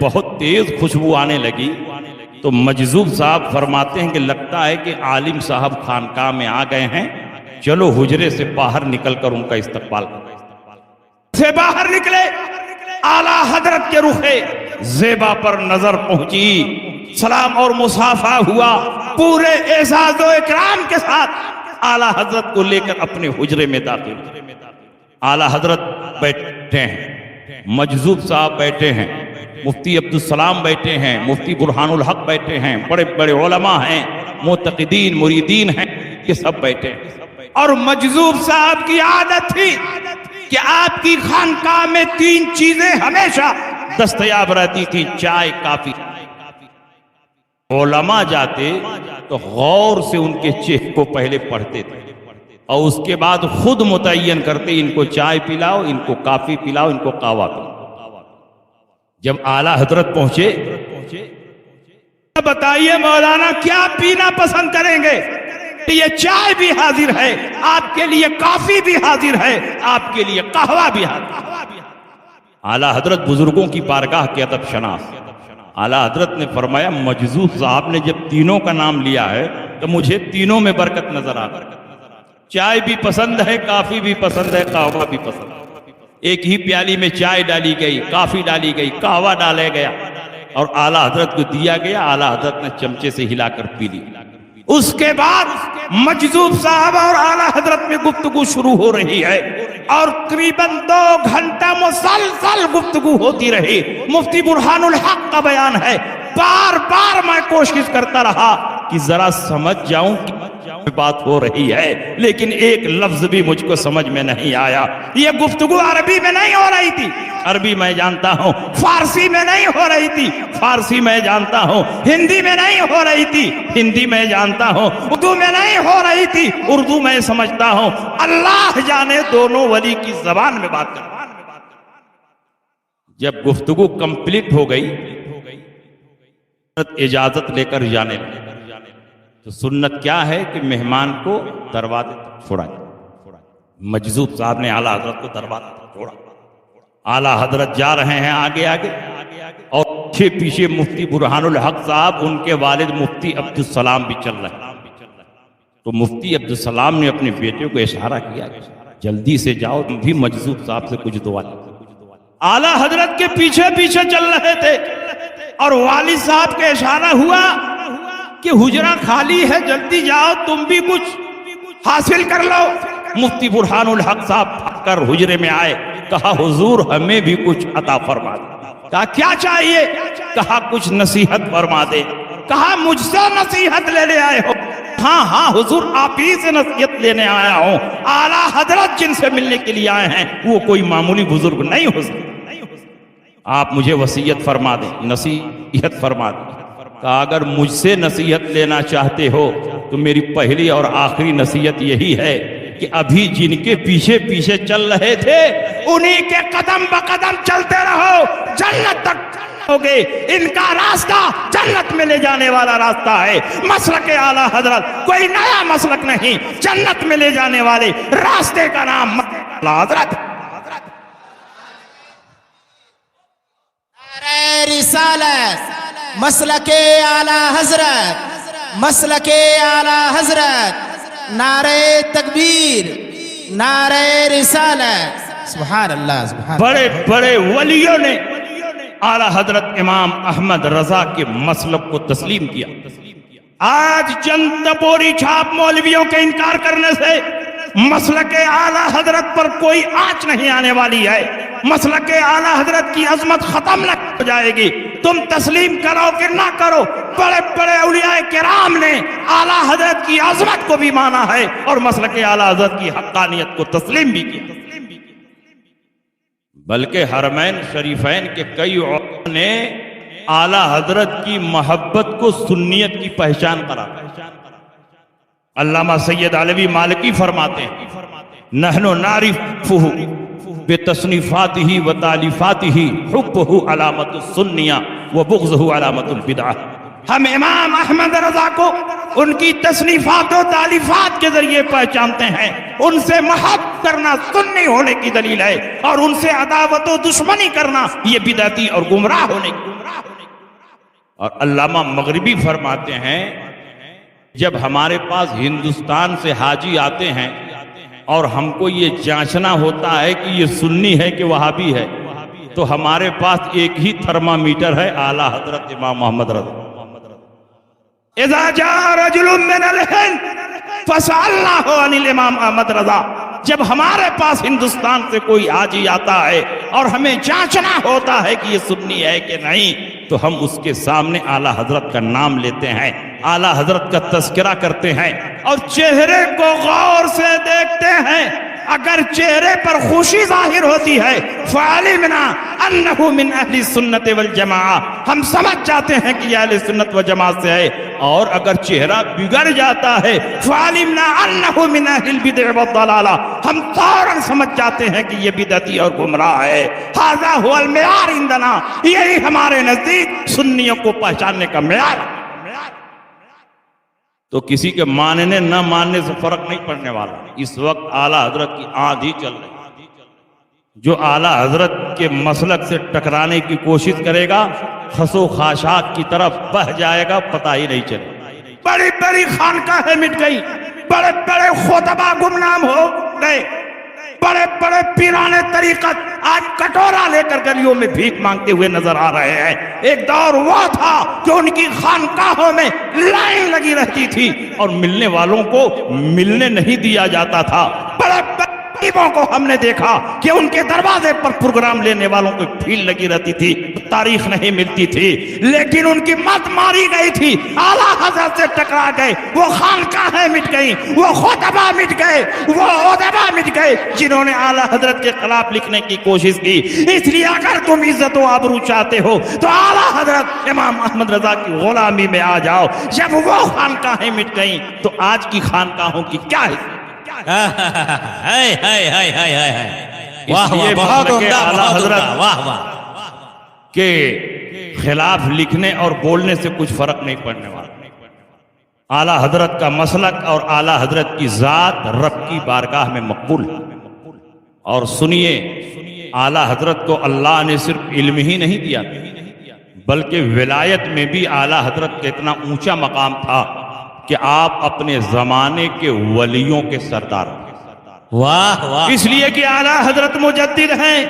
بہت تیز خوشبو آنے لگی تو مجذوب صاحب فرماتے ہیں کہ لگتا ہے کہ عالم صاحب خانقاہ میں آ گئے ہیں، چلو حجرے سے باہر نکل کر ان کا استقبال کریں۔ سے باہر نکلے، اعلیٰ حضرت کے رخ زیبا پر نظر پہنچی، سلام اور مصافحہ ہوا، پورے اعزاز و اکرام کے ساتھ اعلیٰ حضرت کو لے کر اپنے حجرے میں داخل ہوئے۔ اعلیٰ حضرت بیٹھے ہیں، مجذوب صاحب بیٹھے ہیں، مفتی عبدالسلام بیٹھے ہیں، مفتی برہان الحق بیٹھے ہیں، بڑے بڑے علماء ہیں، معتقدین مریدین ہیں، یہ سب بیٹھے ہیں۔ اور مجذوب صاحب کی عادت تھی کہ آپ کی خانقاہ میں 3 چیزیں ہمیشہ دستیاب رہتی تھی، چائے، کافی۔ علماء جاتے تو غور سے ان کے چہرے کو پہلے پڑھتے تھے اور اس کے بعد خود متعین کرتے، ان کو چائے پلاؤ، ان کو کافی پلاؤ، ان کو قہوہ پلاؤ۔ جب اعلیٰ حضرت پہنچے، بتائیے مولانا کیا پینا پسند کریں گے؟ یہ چائے بھی حاضر ہے آپ کے لیے، کافی بھی حاضر ہے آپ کے لیے، قہوہ بھی حاضر۔ اعلیٰ حضرت بزرگوں کی بارگاہ کے ادب شناس، اعلیٰ حضرت نے فرمایا مجذوب صاحب نے جب تینوں کا نام لیا ہے تو مجھے تینوں میں برکت نظر آ رہی ہے۔ چائے بھی پسند ہے، کافی بھی پسند ہے، قہوہ بھی پسند ہے۔ ایک ہی پیالی میں چائے ڈالی گئی، کافی ڈالی گئی، قہوہ ڈالا گیا اور اعلیٰ حضرت کو دیا گیا، اعلیٰ حضرت نے چمچے سے ہلا کر پی لی۔ اس کے بعد مجذوب صاحب اور اعلیٰ حضرت میں گفتگو شروع ہو رہی ہے اور تقریباً 2 گھنٹہ مسلسل گفتگو ہوتی رہی۔ مفتی برہان الحق کا بیان ہے، بار بار میں کوشش کرتا رہا کہ ذرا سمجھ جاؤں کہ بات ہو رہی ہے، لیکن ایک لفظ بھی مجھ کو سمجھ میں نہیں آیا۔ یہ گفتگو عربی میں نہیں ہو رہی تھی، عربی میں جانتا ہوں، فارسی میں نہیں ہو رہی تھی، فارسی میں جانتا ہوں، ہندی میں نہیں ہو رہی تھی، ہندی میں جانتا ہوں، اردو میں نہیں ہو رہی تھی، اردو میں سمجھتا ہوں، اللہ جانے دونوں ولی کی زبان میں بات کر۔ جب گفتگو کمپلیٹ ہو گئی، اجازت لے کر جانے لگے۔ تو سنت کیا ہے کہ مہمان کو دروازے تک چھوڑا جائے۔ مجذوب صاحب نے اعلیٰ حضرت کو دروازے تک چھوڑا، اعلیٰ حضرت جا رہے ہیں آگے آگے اور پیچھے پیچھے مفتی برہان الحق صاحب، ان کے والد مفتی عبدالسلام بھی چل رہے ہیں۔ تو مفتی عبدالسلام نے اپنے بیٹے کو اشارہ کیا، جلدی سے جاؤ، تم بھی مجذوب صاحب سے کچھ دعا لے۔ اعلیٰ حضرت کے پیچھے پیچھے چل رہے تھے اور والد صاحب کے اشارہ ہوا کہ حجرہ خالی ہے، جلدی جاؤ، تم بھی کچھ حاصل کر لو۔ مفتی برہان الحق صاحب پھٹ کر حجرے میں آئے، کہا حضور ہمیں بھی کچھ عطا فرما دے۔ کہا کیا چاہیے؟ کہا کچھ نصیحت فرما دے۔ کہا مجھ سے نصیحت لینے آئے ہو؟ ہاں ہاں حضور آپ ہی سے نصیحت لینے آیا ہوں، اعلیٰ حضرت جن سے ملنے کے لیے آئے ہیں وہ کوئی معمولی بزرگ نہیں ہو سکتے، آپ مجھے وصیت فرما دیں، نصیحت فرما دیں۔ کہا اگر مجھ سے نصیحت لینا چاہتے ہو تو میری پہلی اور آخری نصیحت یہی ہے کہ ابھی جن کے پیچھے پیچھے چل رہے تھے انہی کے قدم بقدم چلتے رہو، جنت تک ہوگے۔ ان کا راستہ جنت میں لے جانے والا راستہ ہے، مسلک اعلیٰ حضرت کوئی نیا مسلک نہیں، جنت میں لے جانے والے راستے کا نام اعلیٰ حضرت۔ رسالت مسلک اعلیٰ حضرت، مسلک اعلیٰ حضرت، نعرہ تکبیر، نعرہ رسالت، سبحان اللہ سبحان اللہ۔ بڑے بڑے ولیوں نے اعلیٰ حضرت امام احمد رضا کے مسلک کو تسلیم کیا۔ آج چند تپوری چھاپ مولویوں کے انکار کرنے سے مسلک اعلیٰ حضرت پر کوئی آنچ نہیں آنے والی ہے، مسلک اعلیٰ حضرت کی عظمت ختم نہ ہو جائے گی، تم تسلیم کرو کہ نہ کرو۔ بڑے بڑے اولیاء کرام نے اعلیٰ حضرت کی عظمت کو بھی مانا ہے اور مسلک اعلیٰ حضرت کی حقانیت کو تسلیم بھی کیا۔ بلکہ حرمین شریفین کے کئی علماء نے اعلیٰ حضرت کی محبت کو سنیت کی پہچان قرار دیا۔ علامہ سید علوی مالکی فرماتے ہیں نحن نعرفہ بتصنیفاتہ و تالیفاتہ حبہ علامت السنیہ و بغضہ علامت البدعہ۔ ہم امام احمد رضا کو ان کی تصنیفات و تالیفات کے ذریعے پہچانتے ہیں. ان سے محبت کرنا سنی ہونے کی دلیل ہے، اور ان سے عداوت و دشمنی کرنا یہ بدعتی اور گمراہ ہونے کی. اور علامہ مغربی فرماتے ہیں جب ہمارے پاس ہندوستان سے حاجی آتے ہیں اور ہم کو یہ جانچنا ہوتا ہے کہ یہ سنی ہے کہ وہابی ہے، تو ہمارے پاس ایک ہی تھرمامیٹر ہے، اعلیٰ حضرت امام محمد رضا. اذا جاء رجل من الہند فسألناه عن الامام احمد رضا. جب ہمارے پاس ہندوستان سے کوئی حاجی آتا ہے اور ہمیں جانچنا ہوتا ہے کہ یہ سنی ہے کہ نہیں، تو ہم اس کے سامنے اعلیٰ حضرت کا نام لیتے ہیں، اعلیٰ حضرت کا تذکرہ کرتے ہیں اور چہرے کو غور سے دیکھتے ہیں. اگر چہرے پر خوشی ظاہر ہوتی ہے فعلمنا انہ من اہل السنت والجماعہ، ہم سمجھ جاتے ہیں کہ یہ اہل سنت و جماعت سے ہے. اور اگر چہرہ بگڑ جاتا ہے فعلمنا انہ من اہل البدع والضلالہ، ہم فوراً سمجھ جاتے ہیں کہ یہ بدعتی اور گمراہ ہے. ھذا ھو المعیار عندنا، یہی ہمارے نزدیک سنیوں کو پہچاننے کا معیار. تو کسی کے ماننے نہ ماننے سے فرق نہیں پڑنے والا. اس وقت اعلیٰ حضرت کی آندھی چل رہی، جو اعلیٰ حضرت کے مسلک سے ٹکرانے کی کوشش کرے گا خس و خاشاک کی طرف بہ جائے گا، پتہ ہی نہیں چلے. بڑی بڑی خانقاہیں مٹ گئی، بڑے بڑے خطبہ گمنام ہو گئے، بڑے بڑے پیرانے طریقت آج کٹورا لے کر گلیوں میں بھیک مانگتے ہوئے نظر آ رہے ہیں. ایک دور وہ تھا کہ ان کی خانقاہوں میں لائن لگی رہتی تھی اور ملنے والوں کو ملنے نہیں دیا جاتا تھا. بڑے خطیبوں کو ہم نے دیکھا کہ ان کے دروازے پر پروگرام لینے والوں کو بھیڑ لگی رہتی تھی، تاریخ نہیں ملتی تھی، لیکن ان کی مت ماری گئی تھی. اعلیٰ حضرت سے ٹکرا گئے، وہ خانقاہیں مٹ گئیں، وہ خطبہ مٹ گئے، وہ ادبا مٹ گئے جنہوں نے اعلیٰ حضرت کے خلاف لکھنے کی کوشش کی. اس لیے اگر تم عزت و آبرو چاہتے ہو تو اعلیٰ حضرت امام احمد رضا کی غلامی میں آ جاؤ. جب وہ خانقاہیں مٹ گئیں تو آج کی خانقاہوں کی کیا ہے؟ واہ واہ، بہت عمدہ، بہت عمدہ، واہ واہ. کے خلاف لکھنے اور بولنے سے کچھ فرق نہیں پڑنے والا. اعلیٰ حضرت کا مسلک اور اعلیٰ حضرت کی ذات رب کی بارگاہ میں مقبول ہے. اور سنیے، اعلیٰ حضرت کو اللہ نے صرف علم ہی نہیں دیا بلکہ ولایت میں بھی اعلیٰ حضرت کا اتنا اونچا مقام تھا کہ آپ اپنے زمانے کے ولیوں کے سردار ہیں. واہ واہ. اس لیے کہ اعلیٰ حضرت مجدد ہیں،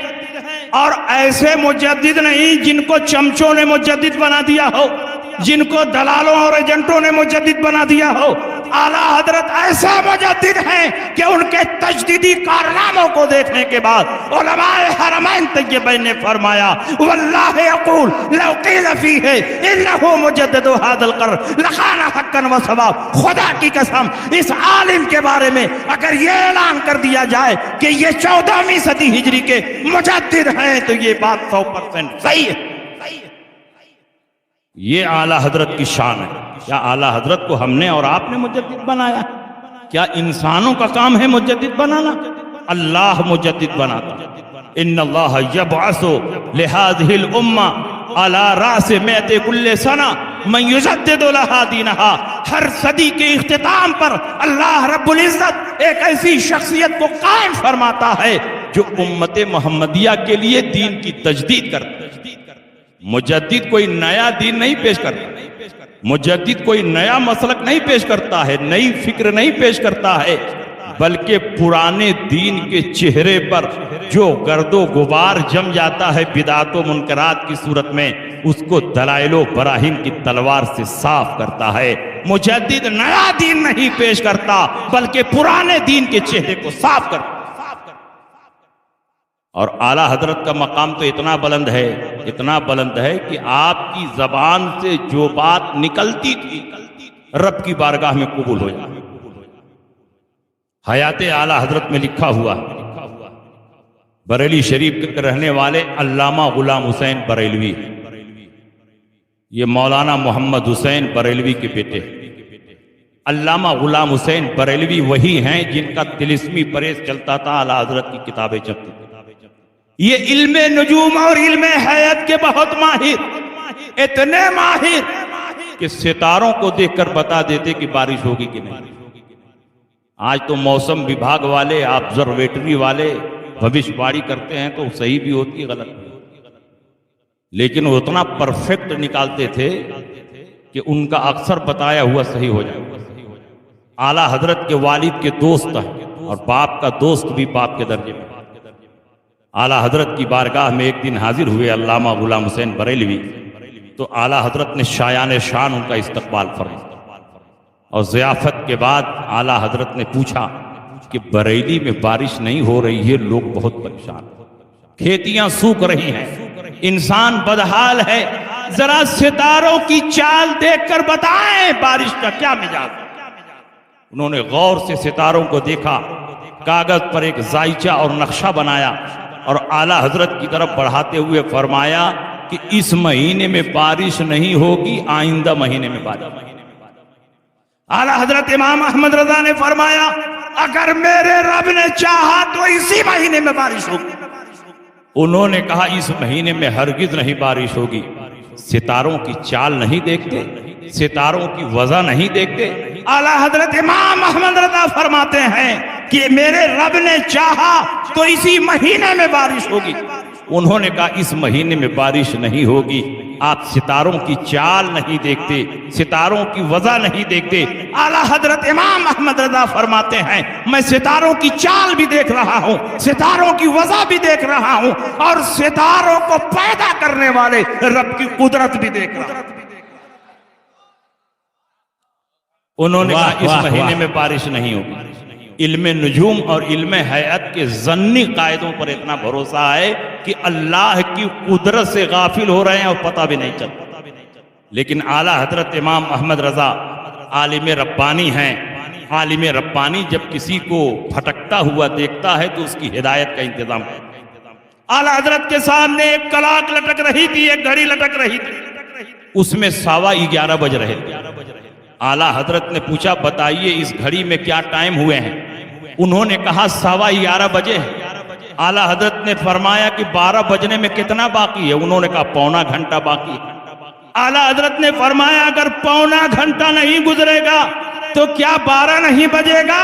اور ایسے مجدد نہیں جن کو چمچوں نے مجدد بنا دیا ہو، جن کو دلالوں اور ایجنٹوں نے مجدد بنا دیا ہو. اعلیٰ حضرت ایسے مجدد ہیں کہ ان کے تجدیدی کارناموں کو دیکھنے کے بعد علماء حرمین طیبین نے فرمایا واللہ یقول لو قیل فیہ انہو مجدد ھذا القرن لکان حقا و ثواب. خدا کی قسم اس عالم کے بارے میں اگر یہ اعلان کر دیا جائے کہ یہ 14ویں صدی ہجری کے مجدد ہیں تو یہ بات 100% صحیح ہے. یہ اعلیٰ حضرت کی شان ہے. کیا اعلیٰ حضرت کو ہم نے اور آپ نے مجدد بنایا؟ کیا انسانوں کا کام ہے مجدد بنانا؟ اللہ مجدد بناتا. ان اللہ یبعث لہذه الامہ علی راس مئت کل سنہ من یجدد لہا دینہا. ہر صدی کے اختتام پر اللہ رب العزت ایک ایسی شخصیت کو قائم فرماتا ہے جو امت محمدیہ کے لیے دین کی تجدید کرتا ہے. مجدد کوئی نیا دین نہیں پیش کرتا، مجدد کوئی نیا مسلک نہیں پیش کرتا ہے، نئی فکر نہیں پیش کرتا ہے، بلکہ پرانے دین کے چہرے پر جو گرد و غبار جم جاتا ہے بدعات و منکرات کی صورت میں، اس کو دلائل و براہین کی تلوار سے صاف کرتا ہے. مجدد نیا دین نہیں پیش کرتا بلکہ پرانے دین کے چہرے کو صاف کرتا. اور اعلیٰ حضرت کا مقام تو اتنا بلند ہے، اتنا بلند ہے کہ آپ کی زبان سے جو بات نکلتی تھی رب کی بارگاہ میں قبول ہو جاتی. حیات اعلیٰ حضرت میں لکھا ہوا بریلی شریف کے رہنے والے علامہ غلام حسین بریلوی، یہ مولانا محمد حسین بریلوی کے بیٹے. علامہ غلام حسین بریلوی وہی ہیں جن کا طلسمی پریس چلتا تھا، اعلیٰ حضرت کی کتابیں چلتی تھی. یہ علم نجوم اور علم حیات کے بہت ماہر، اتنے ماہر کہ ستاروں کو دیکھ کر بتا دیتے کہ بارش ہوگی کہ نہیں۔ آج تو موسم وبھاگ والے، آبزرویٹری والے بھوشیہ واڑی کرتے ہیں تو صحیح بھی ہوتی ہے، غلط بھی ہوتی ہے، لیکن وہ اتنا پرفیکٹ نکالتے تھے کہ ان کا اکثر بتایا ہوا صحیح ہو جائے۔ اعلیٰ حضرت کے والد کے دوست ہیں اور باپ کا دوست بھی باپ کے درجے میں۔ اعلیٰ حضرت کی بارگاہ میں ایک دن حاضر ہوئے علامہ غلام حسین بریلوی، تو اعلیٰ حضرت نے شایان شان ان کا استقبال فرمایا، اور ضیافت کے بعد اعلیٰ حضرت نے پوچھا کہ بریلی میں بارش نہیں ہو رہی ہے، لوگ بہت پریشان ہیں، کھیتیاں سوکھ رہی ہیں، انسان بدحال ہے، ذرا ستاروں کی چال دیکھ کر بتائیں بارش کا کیا مزاج۔ انہوں نے غور سے ستاروں کو دیکھا، کاغذ پر ایک زائچہ اور نقشہ بنایا اور اعلیٰ حضرت کی طرف بڑھاتے ہوئے فرمایا کہ اس مہینے میں بارش نہیں ہوگی، آئندہ مہینے میں بارش۔ اعلیٰ حضرت امام احمد رضا نے فرمایا اگر میرے رب نے چاہا تو اسی مہینے میں بارش ہوگی۔ انہوں نے کہا اس مہینے میں ہرگز نہیں بارش ہوگی۔ ستاروں کی چال نہیں دیکھتے، ستاروں کی وضع نہیں دیکھتے۔ اعلیٰ حضرت امام احمد رضا فرماتے ہیں کہ میرے رب نے چاہا تو اسی مہینے میں بارش ہوگی۔ انہوں نے کہا اس مہینے میں بارش نہیں ہوگی، آپ ستاروں کی چال نہیں دیکھتے، ستاروں کی وضع نہیں دیکھتے۔ اعلیٰ حضرت امام احمد رضا فرماتے ہیں میں ستاروں کی چال بھی دیکھ رہا ہوں، ستاروں کی وضع بھی دیکھ رہا ہوں، اور ستاروں کو پیدا کرنے والے رب کی قدرت بھی دیکھ رہا ہوں۔ انہوں نے کہا اس مہینے میں بارش نہیں ہوگی۔ علم نجوم اور علم ہیئت کے ظنی قاعدوں پر اتنا بھروسہ ہے کہ اللہ کی قدرت سے غافل ہو رہے ہیں اور پتہ بھی نہیں چلتا۔ لیکن اعلیٰ حضرت امام احمد رضا عالم ربانی ہیں۔ عالم ربانی جب کسی کو بھٹکتا ہوا دیکھتا ہے تو اس کی ہدایت کا انتظام کرتا ہے۔ اعلیٰ حضرت کے سامنے ایک کلاک لٹک رہی تھی، ایک گھڑی لٹک رہی تھی، اس میں 11:15 بج رہے تھے۔ اعلیٰ حضرت نے پوچھا بتائیے اس گھڑی میں کیا ٹائم ہوئے ہیں؟ انہوں نے کہا 11:15 بجے ہیں۔ اعلیٰ حضرت نے فرمایا کہ 12 بجنے میں کتنا باقی ہے؟ انہوں نے کہا پونا گھنٹہ باقی ہے۔ اعلیٰ حضرت نے فرمایا اگر پونا گھنٹہ نہیں گزرے گا تو کیا 12 نہیں بجے گا؟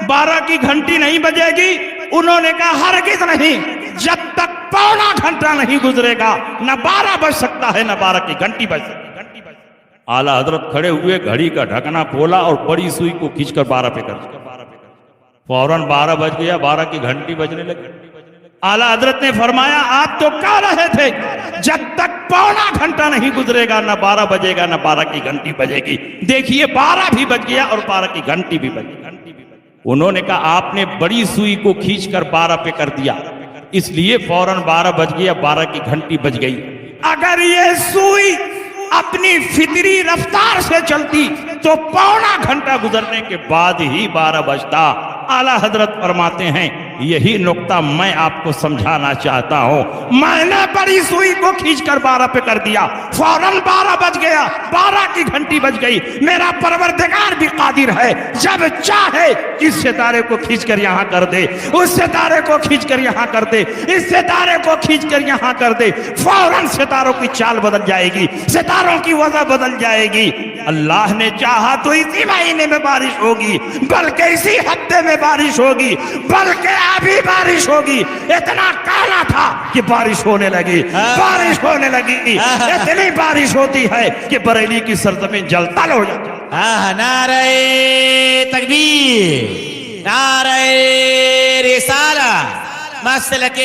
12 کی گھنٹی نہیں بجے گی؟ انہوں نے کہا ہرگز نہیں، جب تک پونا گھنٹہ نہیں گزرے گا نہ 12 بج سکتا ہے نہ 12 کی گھنٹی بج سکتی۔ اعلیٰ حضرت کھڑے ہوئے، گھڑی کا ڈھکنا کھولا اور بڑی سوئی کو کھینچ کر 12 پہ کر دیا۔ فوراً 12 بج گیا، 12 کی گھنٹی بجنے لگی۔ اعلیٰ حضرت نے فرمایا آپ تو کہہ رہے تھے جب تک پونا گھنٹہ نہیں گزرے گا نہ 12 بجے گا نہ 12 کی گھنٹی بجے گی۔ دیکھیے 12 بھی بج گیا اور 12 کی گھنٹی بھی بج گئی۔ انہوں نے کہا آپ نے بڑی سوئی کو کھینچ کر 12 پہ کر دیا، اس لیے فوراً 12 بج گیا، 12 کی گھنٹی بج گئی۔ اگر یہ سوئی اپنی فطری رفتار سے چلتی تو پونا گھنٹہ گزرنے کے بعد ہی 12 بجتا۔ اعلیٰ حضرت فرماتے ہیں یہی نقطہ میں آپ کو سمجھانا چاہتا ہوں، میں نے بڑی سوئی کو کھینچ کر 12 پہ کر دیا، فوراً 12 بج گیا، 12 کی گھنٹی بج گئی۔ میرا پروردگار بھی قادر ہے، جب چاہے اس ستارے کو کھینچ کر یہاں کر دے، اس ستارے کو کھینچ کر یہاں کر دے، اس ستارے کو کھینچ کر یہاں کر دے، فوراً ستاروں کی چال بدل جائے گی، ستاروں کی وضع بدل جائے گی۔ اللہ نے چاہا تو اسی مہینے میں بارش ہوگی، بلکہ اسی ہفتے میں بارش ہوگی، بلکہ ابھی بارش ہوگی۔ اتنا کالا تھا کہ بارش ہونے لگی، بارش ہونے لگی، اتنی بارش ہوتی ہے کہ بریلی کی سرزمین جل تل ہو جاتی ہے۔ نعرہ تکبیر، نعرہ رسالت، مسلک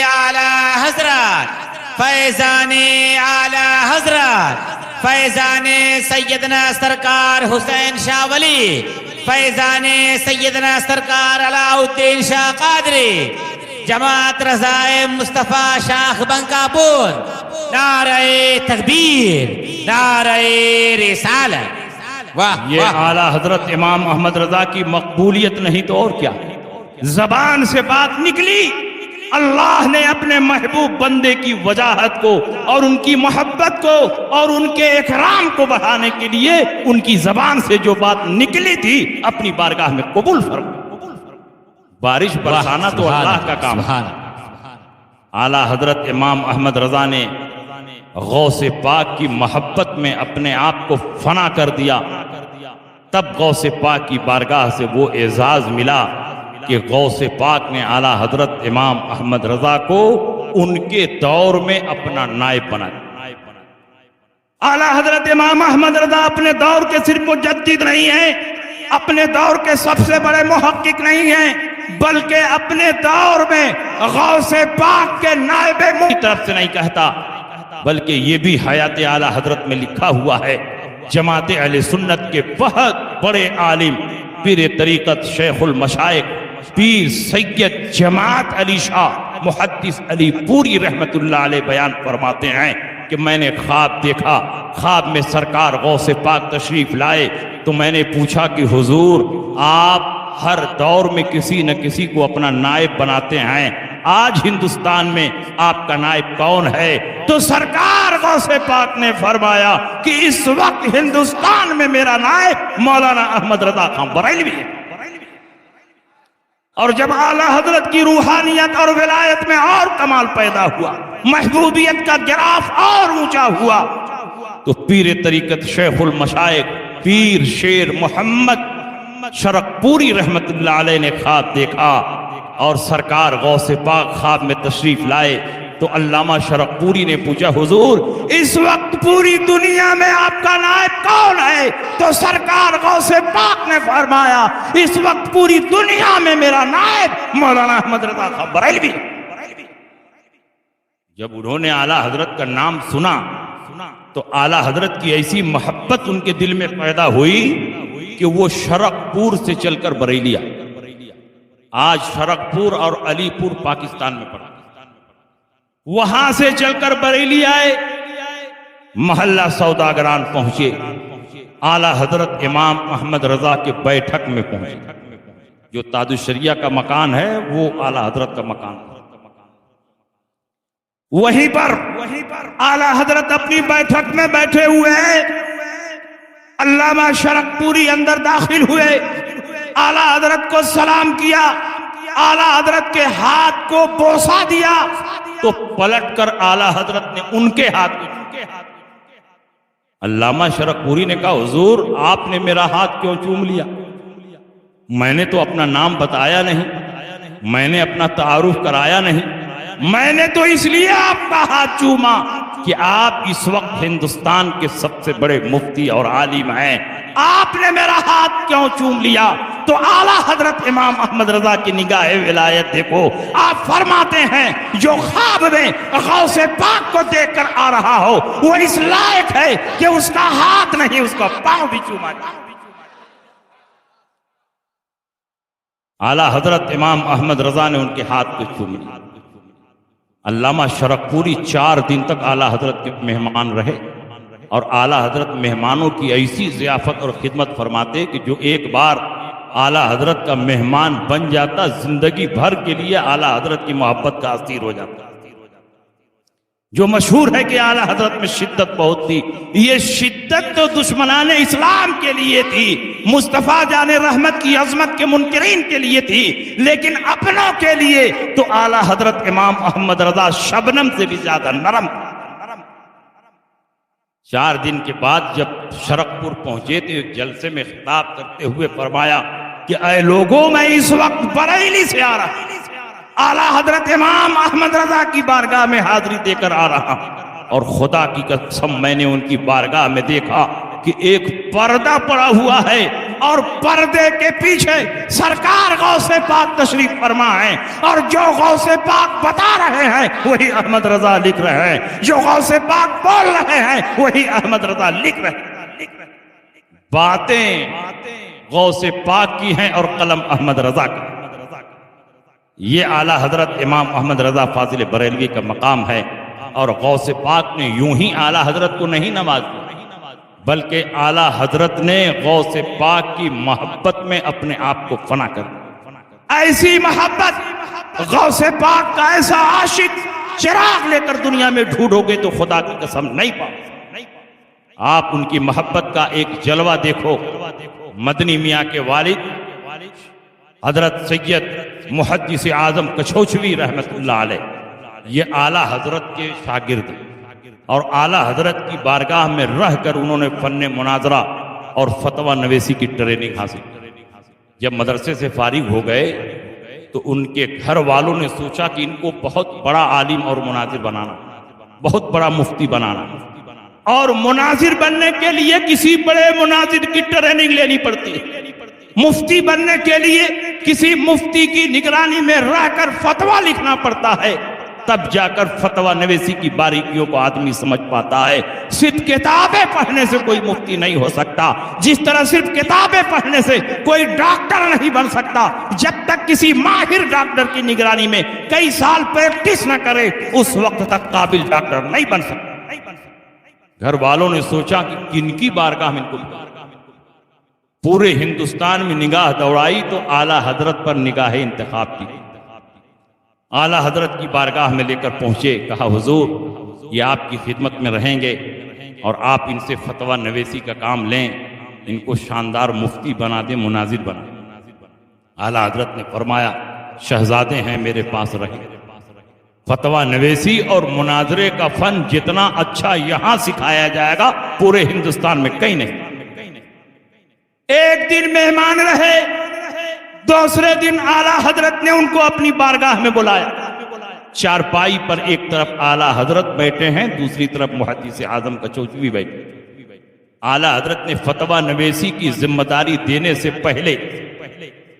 اعلیٰ حضرت، فیضان اعلیٰ حضرت، فیضان سیدنا سرکار حسین شاہ ولی، فیضان سیدنا سرکار علاء الدین شاہ قادری، جماعت رضائے مصطفیٰ شاخ بنکا پور، نعرہ تکبیر، نعرہ رسالت۔ واہ یہ اعلیٰ حضرت امام احمد رضا کی مقبولیت نہیں تو اور کیا؟ زبان سے بات نکلی، اللہ نے اپنے محبوب بندے کی وجاہت کو اور ان کی محبت کو اور ان کے اکرام کو بڑھانے کے لیے ان کی زبان سے جو بات نکلی تھی اپنی بارگاہ میں قبول فرما۔ بارش برسانا تو اللہ کا کام ہے۔ اعلیٰ حضرت امام احمد رضا نے غوث پاک کی محبت میں اپنے آپ کو فنا کر دیا، تب غوث پاک کی بارگاہ سے وہ اعزاز ملا کہ غوث پاک نے اعلیٰ حضرت امام احمد رضا کو ان کے دور میں اپنا نائب بنایا۔ اعلیٰ حضرت امام احمد رضا اپنے دور کے صرف مجدد نہیں ہیں، اپنے دور کے سب سے بڑے محقق نہیں ہیں، بلکہ اپنے دور میں غوث پاک کے نائب کی طرف سے نہیں کہتا، بلکہ یہ بھی حیات اعلیٰ حضرت میں لکھا ہوا ہے۔ جماعت اہل سنت کے بہت بڑے عالم پیر طریقت شیخ المشائخ پیر سید جماعت علی شاہ محدث علی پوری رحمت اللہ علیہ بیان فرماتے ہیں کہ میں نے خواب دیکھا، خواب میں سرکار غوث پاک تشریف لائے تو میں نے پوچھا کہ حضور آپ ہر دور میں کسی نہ کسی کو اپنا نائب بناتے ہیں، آج ہندوستان میں آپ کا نائب کون ہے؟ تو سرکار غوث پاک نے فرمایا کہ اس وقت ہندوستان میں میرا نائب مولانا احمد رضا خان بریلوی ہے۔ اور جب اعلیٰ حضرت کی روحانیت اور ولایت میں اور کمال پیدا ہوا، محبوبیت کا گراف اور اونچا ہوا، تو پیر طریقت شیخ المشائخ پیر شیر محمد شرق پوری رحمت اللہ علیہ نے خواب دیکھا، اور سرکار غوث پاک خواب میں تشریف لائے تو علامہ شرق پوری نے پوچھا حضور اس وقت پوری دنیا میں آپ کا نائب کون ہے؟ تو سرکار غوث پاک نے فرمایا اس وقت پوری دنیا میں میرا نائب مولانا احمد رضا خان بریلوی۔ جب انہوں نے اعلیٰ حضرت کا نام سنا تو اعلیٰ حضرت کی ایسی محبت ان کے دل میں پیدا ہوئی کہ وہ شرق پور سے چل کر بریلی آئے۔ آج شرق پور اور علی پور پاکستان میں پڑا، وہاں سے چل کر بریلی آئے، محلہ سوداگران پہنچے، اعلیٰ حضرت امام احمد رضا کے بیٹھک میں پہنچے۔ جو تاج الشریعہ کا مکان ہے وہ اعلیٰ حضرت کا مکان ہے، وہیں پر اعلیٰ حضرت اپنی بیٹھک میں بیٹھے ہوئے ہیں۔ علامہ شرق پوری اندر داخل ہوئے، اعلیٰ حضرت کو سلام کیا، اعلیٰ حضرت کے ہاتھ کو بوسہ دیا تو پلٹ کر اعلیٰ حضرت نے ان کے ہاتھ کو علامہ شرق پوری نے کہا حضور آپ نے میرا ہاتھ کیوں چوم لیا؟ میں نے تو اپنا نام بتایا نہیں، میں نے اپنا تعارف کرایا نہیں، میں نے تو اس لیے آپ کا ہاتھ چوما کہ آپ اس وقت ہندوستان کے سب سے بڑے مفتی اور عالم ہیں، آپ نے میرا ہاتھ کیوں چوم لیا؟ تو اعلیٰ حضرت امام احمد رضا کی نگاہ ولایت دیکھو، آپ فرماتے ہیں جو خواب میں غوث پاک کو دیکھ کر آ رہا ہو وہ اس لائق ہے کہ اس کا ہاتھ نہیں اس کا پاؤں بھی چوما جائے۔ اعلیٰ حضرت امام احمد رضا نے ان کے ہاتھ کو چوم لیا۔ علامہ شرق پوری 4 دن تک اعلیٰ حضرت کے مہمان رہے، اور اعلیٰ حضرت مہمانوں کی ایسی ضیافت اور خدمت فرماتے کہ جو ایک بار اعلیٰ حضرت کا مہمان بن جاتا زندگی بھر کے لیے اعلیٰ حضرت کی محبت کا اسیر ہو جاتا۔ جو مشہور ہے کہ اعلیٰ حضرت میں شدت بہت تھی، یہ شدت تو دشمنان اسلام کے لیے تھی، مصطفیٰ جان رحمت کی عظمت کے منکرین کے لیے تھی، لیکن اپنوں کے لیے تو اعلیٰ حضرت امام احمد رضا شبنم سے بھی زیادہ نرم تھا۔ 4 دن کے بعد جب شرق پور پہنچے تو ایک جلسے میں خطاب کرتے ہوئے فرمایا کہ اے لوگوں میں اس وقت بریلی سے آ رہا ہوں، اعلیٰ حضرت امام احمد رضا کی بارگاہ میں حاضری دے کر آ رہا ہوں، اور خدا کی قسم میں نے ان کی بارگاہ میں دیکھا کہ ایک پردہ پڑا ہوا ہے، اور پردے کے پیچھے سرکار غوث پاک تشریف فرما ہے، اور جو غوث پاک بتا رہے ہیں وہی احمد رضا لکھ رہے ہیں، جو غوث پاک بول رہے ہیں وہی احمد رضا لکھ رہے ہیں۔ باتیں غوث پاک کی ہیں اور قلم احمد رضا کا۔ یہ اعلیٰ حضرت امام احمد رضا فاضل بریلوی کا مقام ہے، اور غوث پاک نے یوں ہی اعلیٰ حضرت کو نہیں نوازا، بلکہ اعلیٰ حضرت نے غوث پاک کی محبت میں اپنے آپ کو فنا کر دیا۔ ایسی محبت غوث پاک کا ایسا عاشق چراغ لے کر دنیا میں ڈھونڈو گے تو خدا کی قسم نہیں پاؤ۔ آپ ان کی محبت کا ایک جلوہ دیکھو، مدنی میاں کے والد حضرت سید محدث اعظم کچھوچوی رحمت اللہ علیہ، یہ اعلیٰ حضرت کے شاگرد ہیں، اور اعلیٰ حضرت کی بارگاہ میں رہ کر انہوں نے فن مناظرہ اور فتویٰ نویسی کی ٹریننگ حاصل کی۔ جب مدرسے سے فارغ ہو گئے تو ان کے گھر والوں نے سوچا کہ ان کو بہت بڑا عالم اور مناظر بنانا، بہت بڑا مفتی بنانا، اور مناظر بننے کے لیے کسی بڑے مناظر کی ٹریننگ لینی پڑتی ہے۔ مفتی بننے کے لیے کسی مفتی کی نگرانی میں رہ کر فتویٰ لکھنا پڑتا ہے، تب جا کر فتویٰ نویسی کی باریکیوں کو آدمی سمجھ پاتا ہے۔ صرف کتابیں پڑھنے سے کوئی مفتی نہیں ہو سکتا، جس طرح صرف کتابیں پڑھنے سے کوئی ڈاکٹر نہیں بن سکتا۔ جب تک کسی ماہر ڈاکٹر کی نگرانی میں کئی سال پریکٹس نہ کرے اس وقت تک قابل ڈاکٹر نہیں بن سکتا۔ گھر والوں نے سوچا کہ کن کی بارگاہ میں ان کو پورے ہندوستان میں نگاہ دوڑائی تو اعلیٰ حضرت پر نگاہ انتخاب کی۔ اعلیٰ حضرت کی بارگاہ میں لے کر پہنچے، کہا حضور یہ آپ کی خدمت میں رہیں گے اور آپ ان سے فتویٰ نویسی کا کام لیں، ان کو شاندار مفتی بنا دیں، مناظر بنا دیں۔ اعلیٰ حضرت نے فرمایا شہزادے ہیں میرے پاس رہیں، فتویٰ نویسی اور مناظرے کا فن جتنا اچھا یہاں سکھایا جائے گا پورے ہندوستان میں کہیں نہیں۔ ایک دن مہمان رہے، دوسرے دن اعلیٰ حضرت نے ان کو اپنی بارگاہ میں بلایا۔ چارپائی پر ایک طرف اعلیٰ حضرت بیٹھے ہیں، دوسری طرف محدث اعظم کچوچوی بیٹھے۔ اعلیٰ حضرت نے فتویٰ نویسی کی ذمہ داری دینے سے پہلے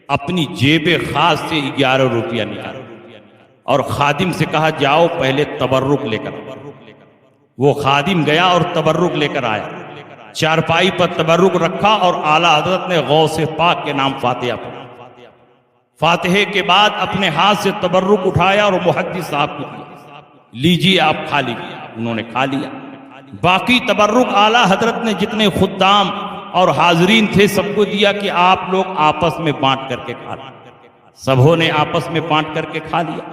اپنی جیب خاص سے 11 روپیہ نکالا اور خادم سے کہا جاؤ پہلے تبرک لے کر۔ وہ خادم گیا اور تبرک لے کر آیا، چارپائی پر تبرک رکھا اور اعلیٰ حضرت نے غوث پاک کے نام فاتحہ پڑھا۔ فاتحے کے بعد اپنے ہاتھ سے تبرک اٹھایا اور محدث صاحب کو دیا، لیجیے آپ کھا لیجیے۔ انہوں نے کھا لیا۔ باقی تبرک اعلیٰ حضرت نے جتنے خدام اور حاضرین تھے سب کو دیا کہ آپ لوگ آپس میں بانٹ کر کے کھا لیں۔ سبوں نے آپس میں بانٹ کر کے کھا لیا۔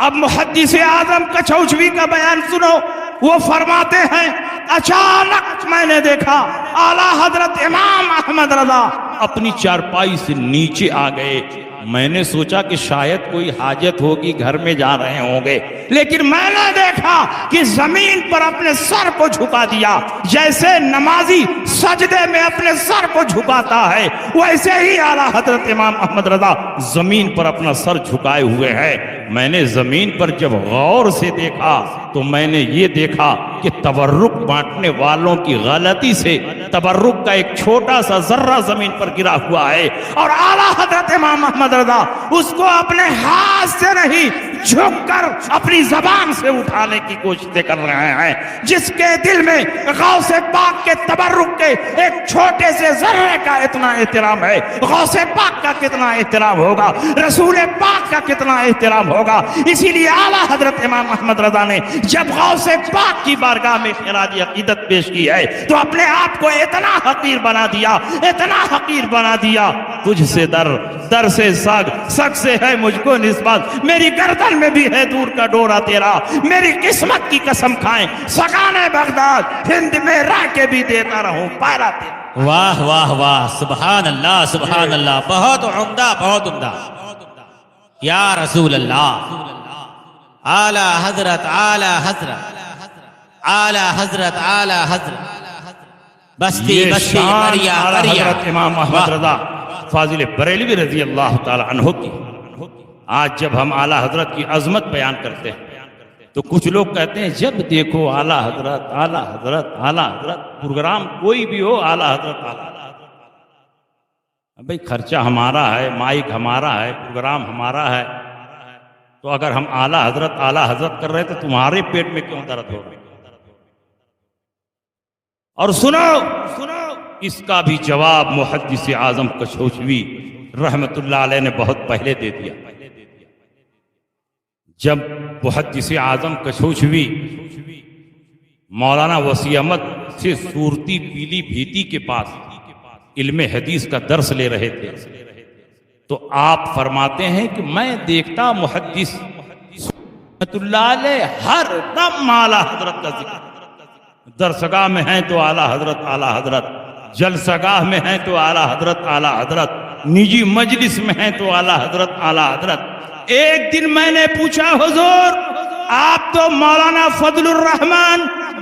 اب محدث اعظم کچوچوی کا بیان سنو، وہ فرماتے ہیں اچانک میں نے دیکھا اعلیٰ حضرت امام احمد رضا اپنی چارپائی سے نیچے آ گئے۔ میں نے سوچا کہ شاید کوئی حاجت ہوگی، گھر میں جا رہے ہوں گے، لیکن میں نے دیکھا کہ زمین پر اپنے سر کو جھکا دیا، جیسے نمازی سجدے میں اپنے سر کو جھکاتا ہے ویسے ہی اعلیٰ حضرت امام احمد رضا زمین پر اپنا سر جھکائے ہوئے ہیں۔ میں نے زمین پر جب غور سے دیکھا تو میں نے یہ دیکھا کہ تبرک بانٹنے والوں کی غلطی سے تبرک کا ایک چھوٹا سا ذرہ زمین پر گرا ہوا ہے، اور اعلیٰ حضرت امام احمد رضا اس کو اپنے ہاتھ سے نہیں جھک کر اپنی زبان سے اٹھانے کی کوششیں کر رہے ہیں۔ جس کے دل میں غوث پاک کے تبرک کے ایک چھوٹے سے ذرے کا اتنا احترام ہے، غوث پاک کا کتنا احترام ہوگا، رسول پاک کا کتنا احترام ہوگا۔ اسی لیے اعلیٰ حضرت امام احمد رضا نے جب غوث پاک کی بارگاہ میں خراج عقیدت پیش کی ہے تو اپنے آپ کو اتنا حقیر بنا دیا، اتنا حقیر بنا دیا، تجھ سے در سے سگ سے ہے مجھ کو نسبت، میری گردن میں بھی ہے دور کا ڈورا تیرا، میری قسمت کی قسم کھائیں سگانے بغداد ہند میں رہ کے بھی دیتا رہوں پائرا تیرا۔ واہ واہ واہ، سبحان اللہ سبحان اللہ، بہت عمدہ بہت عمدہ۔ یا رسول اللہ، اعلی حضرت اعلی حضرت اعلی حضرت اعلی حضرت، بستی بستی کریا کریا، حضرت امام احمد رضا فاضل بریلوی رضی اللہ تعالی عنہ کی۔ آج جب ہم اعلیٰ حضرت کی عظمت بیان کرتے ہیں تو کچھ لوگ کہتے ہیں جب دیکھو اعلیٰ حضرت اعلیٰ حضرت اعلیٰ حضرت، پروگرام کوئی بھی ہو اعلیٰ حضرت اعلیٰ حضرت۔ بھئی خرچہ ہمارا ہے، مائک ہمارا ہے، پروگرام ہمارا ہے، تو اگر ہم اعلیٰ حضرت کر رہے تو تمہارے پیٹ میں کیوں درد ہو رہا ہے؟ اور سنو اس کا بھی جواب محدث اعظم کچوچوی رحمت اللہ علیہ نے بہت پہلے دے دیا۔ جب محدث اعظم کچوچوی مولانا وسیع احمد سے صورتی پیلی بھیتی کے پاس علم حدیث کا درس لے رہے تھے تو آپ فرماتے ہیں کہ میں دیکھتا محدث رحمت اللہ علیہ ہر دم اعلیٰ حضرت کا ذکر، درسگاہ میں ہیں تو اعلیٰ حضرت، جلسگاہ میں ہیں تو اعلیٰ حضرت، نجی مجلس میں ہیں تو اعلیٰ حضرت۔ ایک دن میں نے پوچھا حضور آپ تو مولانا فضل الرحمن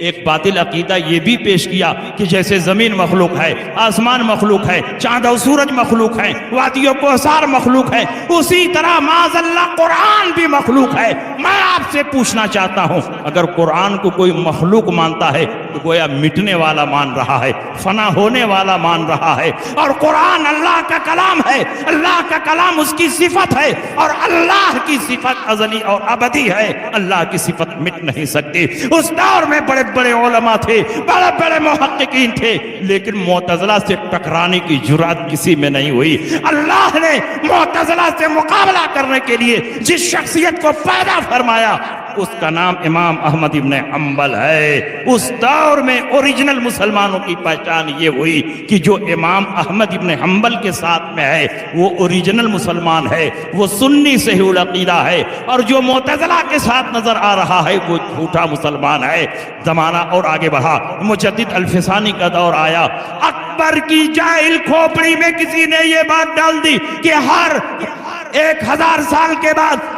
ایک باطل عقیدہ یہ بھی پیش کیا کہ جیسے زمین مخلوق ہے، آسمان مخلوق ہے، چاند اور سورج مخلوق ہے، وادیوں کو کوثر مخلوق ہے، اسی طرح معاذ اللہ قرآن بھی مخلوق ہے۔ میں آپ سے پوچھنا چاہتا ہوں، اگر قرآن کو کوئی مخلوق مانتا ہے تو گویا مٹنے والا مان رہا ہے، فنا ہونے والا مان رہا ہے، اور قرآن اللہ کا کلام ہے، اللہ کا کلام اس کی صفت ہے، اور اللہ کی صفت ازلی اور ابدی ہے، اللہ کی صفت مٹ نہیں سکتی۔ اس دور میں بڑے بڑے علماء تھے، بڑے بڑے محققین تھے، لیکن معتزلہ سے ٹکرانے کی جرات کسی میں نہیں ہوئی۔ اللہ نے معتزلہ سے مقابلہ کرنے کے لیے جس شخصیت کو پیدا فرمایا اس کا نام امام احمد ابن حنبل ہے۔ اس دور میں اوریجنل مسلمانوں کی پہچان یہ ہوئی کہ جو امام احمد ابن حنبل کے ساتھ میں ہے وہ اوریجنل مسلمان ہے، وہ سنی صحیح العقیدہ ہے، اور جو معتزلہ کے ساتھ نظر آ رہا ہے وہ جھوٹا مسلمان ہے۔ زمانہ اور آگے بڑھا، مجدد الفسانی کا دور آیا، اکبر کی جاہل کھوپڑی میں کسی نے یہ بات ڈال دی کہ ہر 1000 سال کے بعد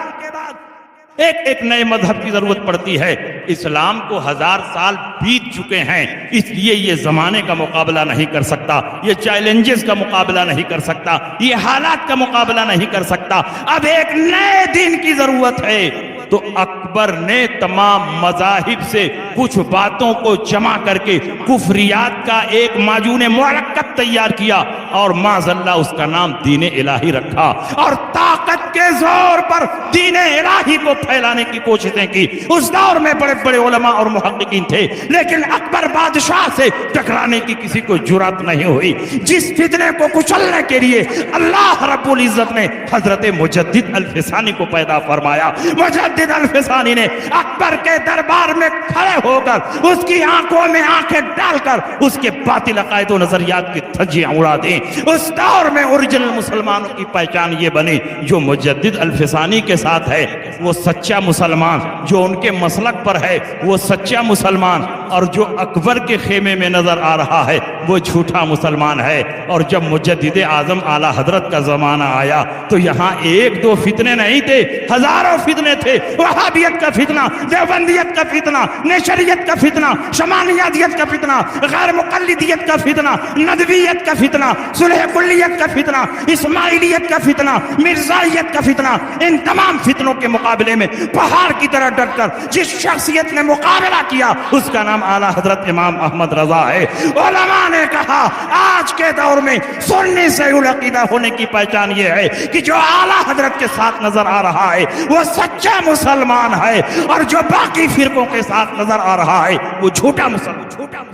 ایک نئے مذہب کی ضرورت پڑتی ہے۔ اسلام کو 1000 سال بیت چکے ہیں، اس لیے یہ زمانے کا مقابلہ نہیں کر سکتا، یہ چیلنجز کا مقابلہ نہیں کر سکتا، یہ حالات کا مقابلہ نہیں کر سکتا، اب ایک نئے دین کی ضرورت ہے۔ تو اکبر نے تمام مذاہب سے کچھ باتوں کو جمع کر کے کفریات کا ایک معجون مرکب تیار کیا، اور معاذ اللہ اس کا نام دین الہی رکھا، اور طاقت کے زور پر دین الہی کو پھیلانے کی کوششیں کی۔ اس دور میں بڑے بڑے علماء اور محققین تھے، لیکن اکبر بادشاہ سے ٹکرانے کی کسی کو جرات نہیں ہوئی۔ جس فتنے کو کچلنے کے لیے اللہ رب العزت نے حضرت مجدد الفسانی کو پیدا فرمایا۔ مجدد الفسانی نے اکبر کے دربار میں کھڑے ہو کر اس کی آنکھوں میں آنکھیں ڈال کر اس کے باطل عقائد و نظریات کی دھجیاں اڑا دیں۔ اس دور میں اوریجنل مسلمانوں کی پہچان یہ بنی، جو مجدد الفسانی کے ساتھ ہے وہ سچا مسلمان، جو ان کے مسلک پر ہے وہ سچا مسلمان، اور جو اکبر کے خیمے میں نظر آ رہا ہے وہ جھوٹا مسلمان ہے۔ اور جب مجدد اعظم اعلی حضرت کا زمانہ آیا تو یہاں ایک دو فتنے نہیں تھے، ہزاروں فتنے تھے۔ وہابیت کا فتنہ، دیوبندیت کا فتنہ، نیشریت کا فتنہ، شمانیادیت کا فتنہ، غیر مقلدیت کا فتنہ، ندویت کا فتنہ، صلح کلیت کا فتنہ، اسماعیلیت کا فتنہ، مرزائیت کا فتنہ۔ ان تمام فتنوں کے مقابلے میں پہاڑ کی طرح ڈٹ کر جس شخصیت نے مقابلہ کیا اس کا نام اعلیٰ حضرت امام احمد رضا ہے۔ علماء نے کہا آج کے دور میں سنی صحیح العقیدہ ہونے کی پہچان یہ ہے کہ جو اعلیٰ حضرت کے ساتھ نظر آ رہا ہے وہ سچا مسلمان ہے، اور جو باقی فرقوں کے ساتھ نظر آ رہا ہے وہ جھوٹا مسلمان۔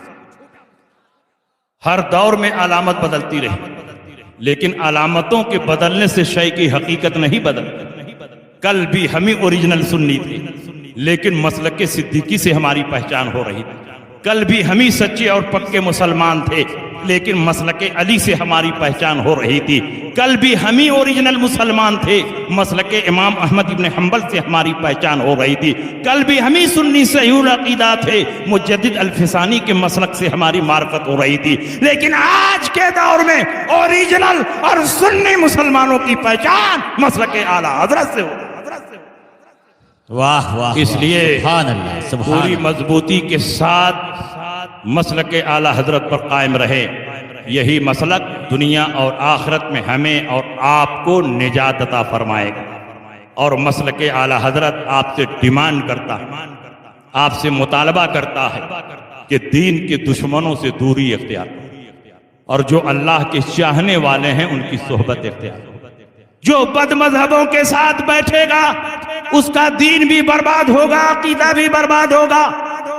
ہر دور میں علامت بدلتی رہی، لیکن علامتوں کے بدلنے سے شے کی حقیقت نہیں بدلتی۔ کل بھی ہمیں اوریجنل سنی تھے، لیکن مسلک صدیقی سے ہماری پہچان ہو رہی تھی۔ کل بھی ہمیں سچے اور پکے مسلمان تھے، لیکن مسلک علی سے ہماری پہچان ہو رہی تھی۔ کل بھی ہمیں اوریجنل مسلمان تھے، مسلک امام احمد ابن حنبل سے ہماری پہچان ہو رہی تھی۔ کل بھی ہمیں سنی صحیح العقیدہ تھے، مجدد الفسانی کے مسلک سے ہماری معرفت ہو رہی تھی، لیکن آج کے دور میں اوریجنل اور سنی مسلمانوں کی پہچان مسلک اعلیٰ حضرت سے ہو۔ واہ واہ، اس لیے سبحان اللہ، سبحان پوری اللہ۔ مضبوطی کے ساتھ مسلک اعلیٰ حضرت پر قائم رہے۔ یہی مسلک دنیا اور آخرت میں ہمیں اور آپ کو نجات عطا فرمائے گا۔ اور مسلک اعلیٰ حضرت آپ سے ڈیمانڈ کرتا ہے، آپ سے مطالبہ کرتا ہے کہ دین کے دشمنوں سے دوری اختیار کرو، اور جو اللہ کے چاہنے والے ہیں ان کی صحبت اختیار کرو۔ جو بد مذہبوں کے ساتھ بیٹھے گا اس کا دین بھی برباد ہوگا، عقیدہ بھی برباد ہوگا۔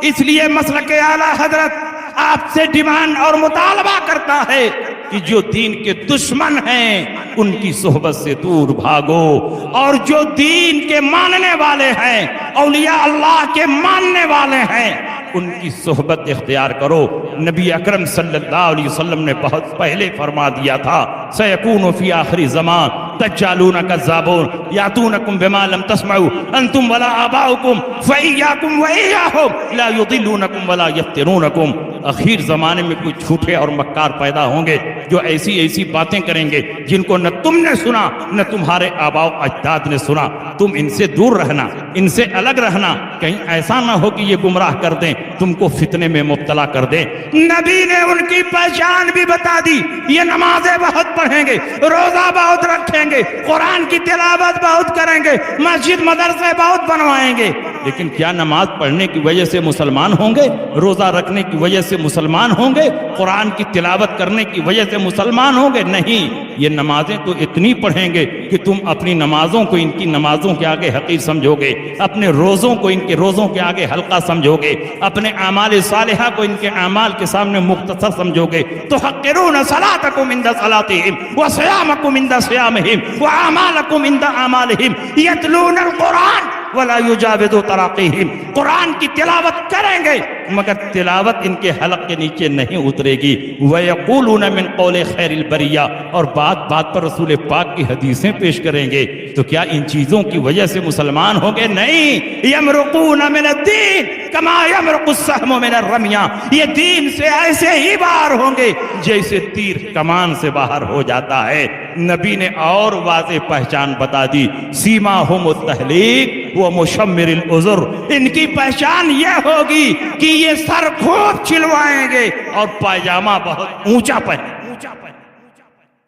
اس لیے مسلک اعلیٰ حضرت آپ سے ڈیمانڈ اور مطالبہ کرتا ہے کہ جو دین کے دشمن ہیں ان کی صحبت سے دور بھاگو، اور جو دین کے ماننے والے ہیں، اولیاء اللہ کے ماننے والے ہیں، ان کی صحبت اختیار کرو۔ نبی اکرم صلی اللہ علیہ وسلم نے بہت پہلے فرما دیا تھا، سیکون فی آخری زمان دجالون کذابون یاتونکم بما لم تسمعوا انتم ولا آباؤکم فإیاکم وإیاہم لا یضلونکم ولا یفتنونکم۔ اخیر زمانے میں کچھ جھوٹے اور مکار پیدا ہوں گے جو ایسی ایسی باتیں کریں گے جن کو نہ تم نے سنا نہ تمہارے آباء و اجداد نے سنا. تم ان سے دور رہنا, ان سے الگ رہنا, کہیں ایسا نہ ہو کہ یہ گمراہ کر دیں, تم کو فتنے میں مبتلا کر دیں. نبی نے ان کی پہچان بھی بتا دی, یہ نمازیں بہت پڑھیں گے, روزہ بہت رکھیں گے, قرآن کی تلاوت بہت کریں گے, مسجد مدرسے بہت بنوائیں گے, لیکن کیا نماز پڑھنے کی وجہ سے مسلمان ہوں گے؟ روزہ رکھنے کی وجہ سے مسلمان ہوں گے؟ قرآن کی تلاوت کرنے کی وجہ سے مسلمان ہوں گے؟ نہیں. یہ نمازیں تو اتنی پڑھیں گے کہ تم اپنی نمازوں کو ان کی نمازوں کے آگے حقیر سمجھو گے, اپنے روزوں کو ان کے روزوں کے آگے ہلکا سمجھو گے, اپنے اعمال صالحہ کو ان کے اعمال کے سامنے مختصر سمجھو گے. تحقرون صلاتکم عند صلاتہم وصیامکم عند صیامہم واعمالکم عند اعمالہم یتلون القرآن ولا یجاوز تراقیہم. قرآن کی تلاوت کریں گے مگر تلاوت ان کے حلق کے نیچے نہیں اترے گی. وَيَقُولُونَ مِنْ قَوْلِ خَيْرِ الْبَرِيَّةِ, اور بات بات پر رسول پاک کی حدیثیں پیش کریں گے. تو کیا ان چیزوں کی وجہ سے مسلمان ہوں گے؟ نہیں. يَمْرُقُونَ مِنَ الدِّينِ كَمَا يَمْرُقُ السَّهْمُ مِنَ الرَّمْيَةِ, یہ دین سے ایسے ہی باہر ہوں گے جیسے تیر کمان سے باہر ہو جاتا ہے. نبی نے اور واضح پہچان بتا دی, سیماہم التحلیق ومشمر العذر, ان کی پہچان یہ ہوگی کہ یہ سر خوب چلوائیں گے اور پائجامہ بہت اونچا پہنیں.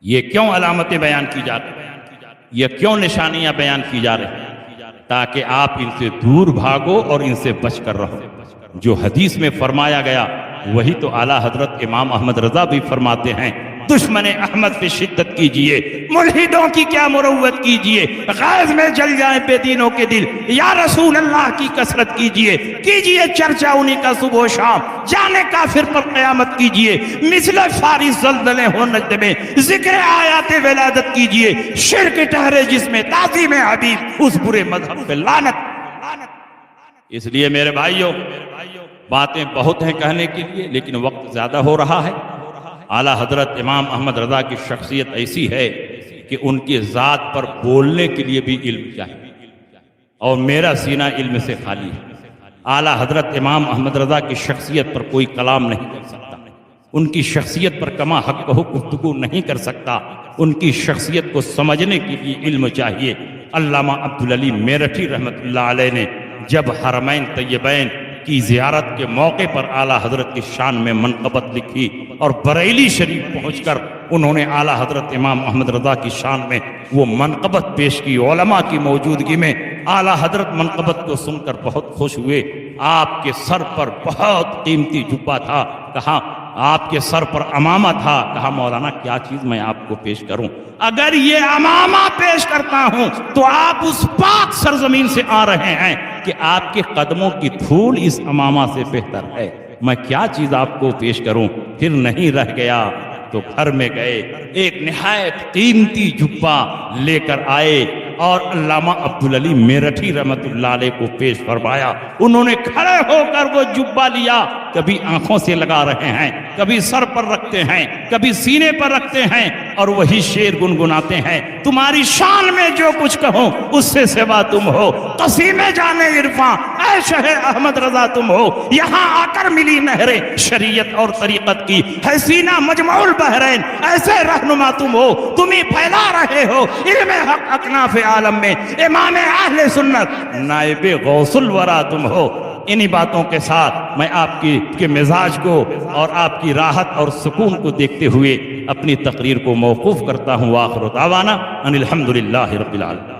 یہ کیوں علامتیں بیان کی جا رہی ہیں, یہ کیوں نشانیاں بیان کی جا رہی ہیں؟ تاکہ آپ ان سے دور بھاگو اور ان سے بچ کر رہو. جو حدیث میں فرمایا گیا وہی تو اعلیٰ حضرت امام احمد رضا بھی فرماتے ہیں. دشمن احمد پہ شدت کیجئے, ملحدوں کی کیا مروت کیجئے, غیظ میں جل جائیں بے دینوں کے دل, یا رسول اللہ کی کثرت کیجئے چرچا انہی کا صبح و شام, جانے کافر پر قیامت کیجئے, مثل فارس زلزلے ہو نجد میں, ذکر آیات ولادت کیجئے, شرک ٹہرے جس میں تعظیم حبیب, اس برے مذہب پہ لعنت. اس لیے میرے بھائیوں, باتیں بہت ہیں کہنے کے لیے لیکن وقت زیادہ ہو رہا ہے. اعلیٰ حضرت امام احمد رضا کی شخصیت ایسی ہے کہ ان کی ذات پر بولنے کے لیے بھی علم چاہیے, اور میرا سینہ علم سے خالی ہے. اعلیٰ حضرت امام احمد رضا کی شخصیت پر کوئی کلام نہیں کر سکتا, ان کی شخصیت پر کما حق گفتگو نہیں کر سکتا. ان کی شخصیت کو سمجھنے کے لیے علم چاہیے. علامہ عبدالعلی میرٹھی رحمۃ اللہ علیہ نے جب حرمین طیبین کی زیارت کے موقع پر اعلیٰ حضرت کی شان میں منقبت لکھی اور بریلی شریف پہنچ کر انہوں نے اعلیٰ حضرت امام احمد رضا کی شان میں وہ منقبت پیش کی. علماء کی موجودگی میں اعلیٰ حضرت منقبت کو سن کر بہت خوش ہوئے. آپ کے سر پر بہت قیمتی جبہ تھا, کہا آپ کے سر پر امامہ تھا, کہا مولانا کیا چیز میں آپ کو پیش کروں, اگر یہ امامہ پیش کرتا ہوں تو آپ اس پاک سرزمین سے آ رہے ہیں کہ آپ کے قدموں کی دھول اس امامہ سے بہتر ہے, میں کیا چیز آپ کو پیش کروں. پھر نہیں رہ گیا تو گھر میں گئے, ایک نہایت قیمتی جبہ لے کر آئے اور علامہ عبدالعلی میرٹھی رحمۃ اللہ علیہ کو پیش فرمایا. انہوں نے کھڑے ہو کر وہ جبہ لیا, کبھی آنکھوں سے لگا رہے ہیں, کبھی سر پر رکھتے ہیں, کبھی سینے پر رکھتے ہیں, اور وہی شعر گنگناتے ہیں, تمہاری شان میں جو کچھ کہوں اس سے سوا تم ہو, قسیم جان عرفاں اے شہ احمد رضا تم ہو, یہاں آ کر ملی نہریں شریعت اور طریقت کی, ہے سینہ مجمع البحرین ایسے رہنما تم ہو, تم ہی پھیلا رہے ہو علم حق اکناف عالم میں, امام اہل سنت نائب غوث الورا تم ہو. انہی باتوں کے ساتھ میں آپ کے مزاج کو اور آپ کی راحت اور سکون کو دیکھتے ہوئے اپنی تقریر کو موقوف کرتا ہوں. وآخر دعوانا ان الحمدللہ رب العالمین.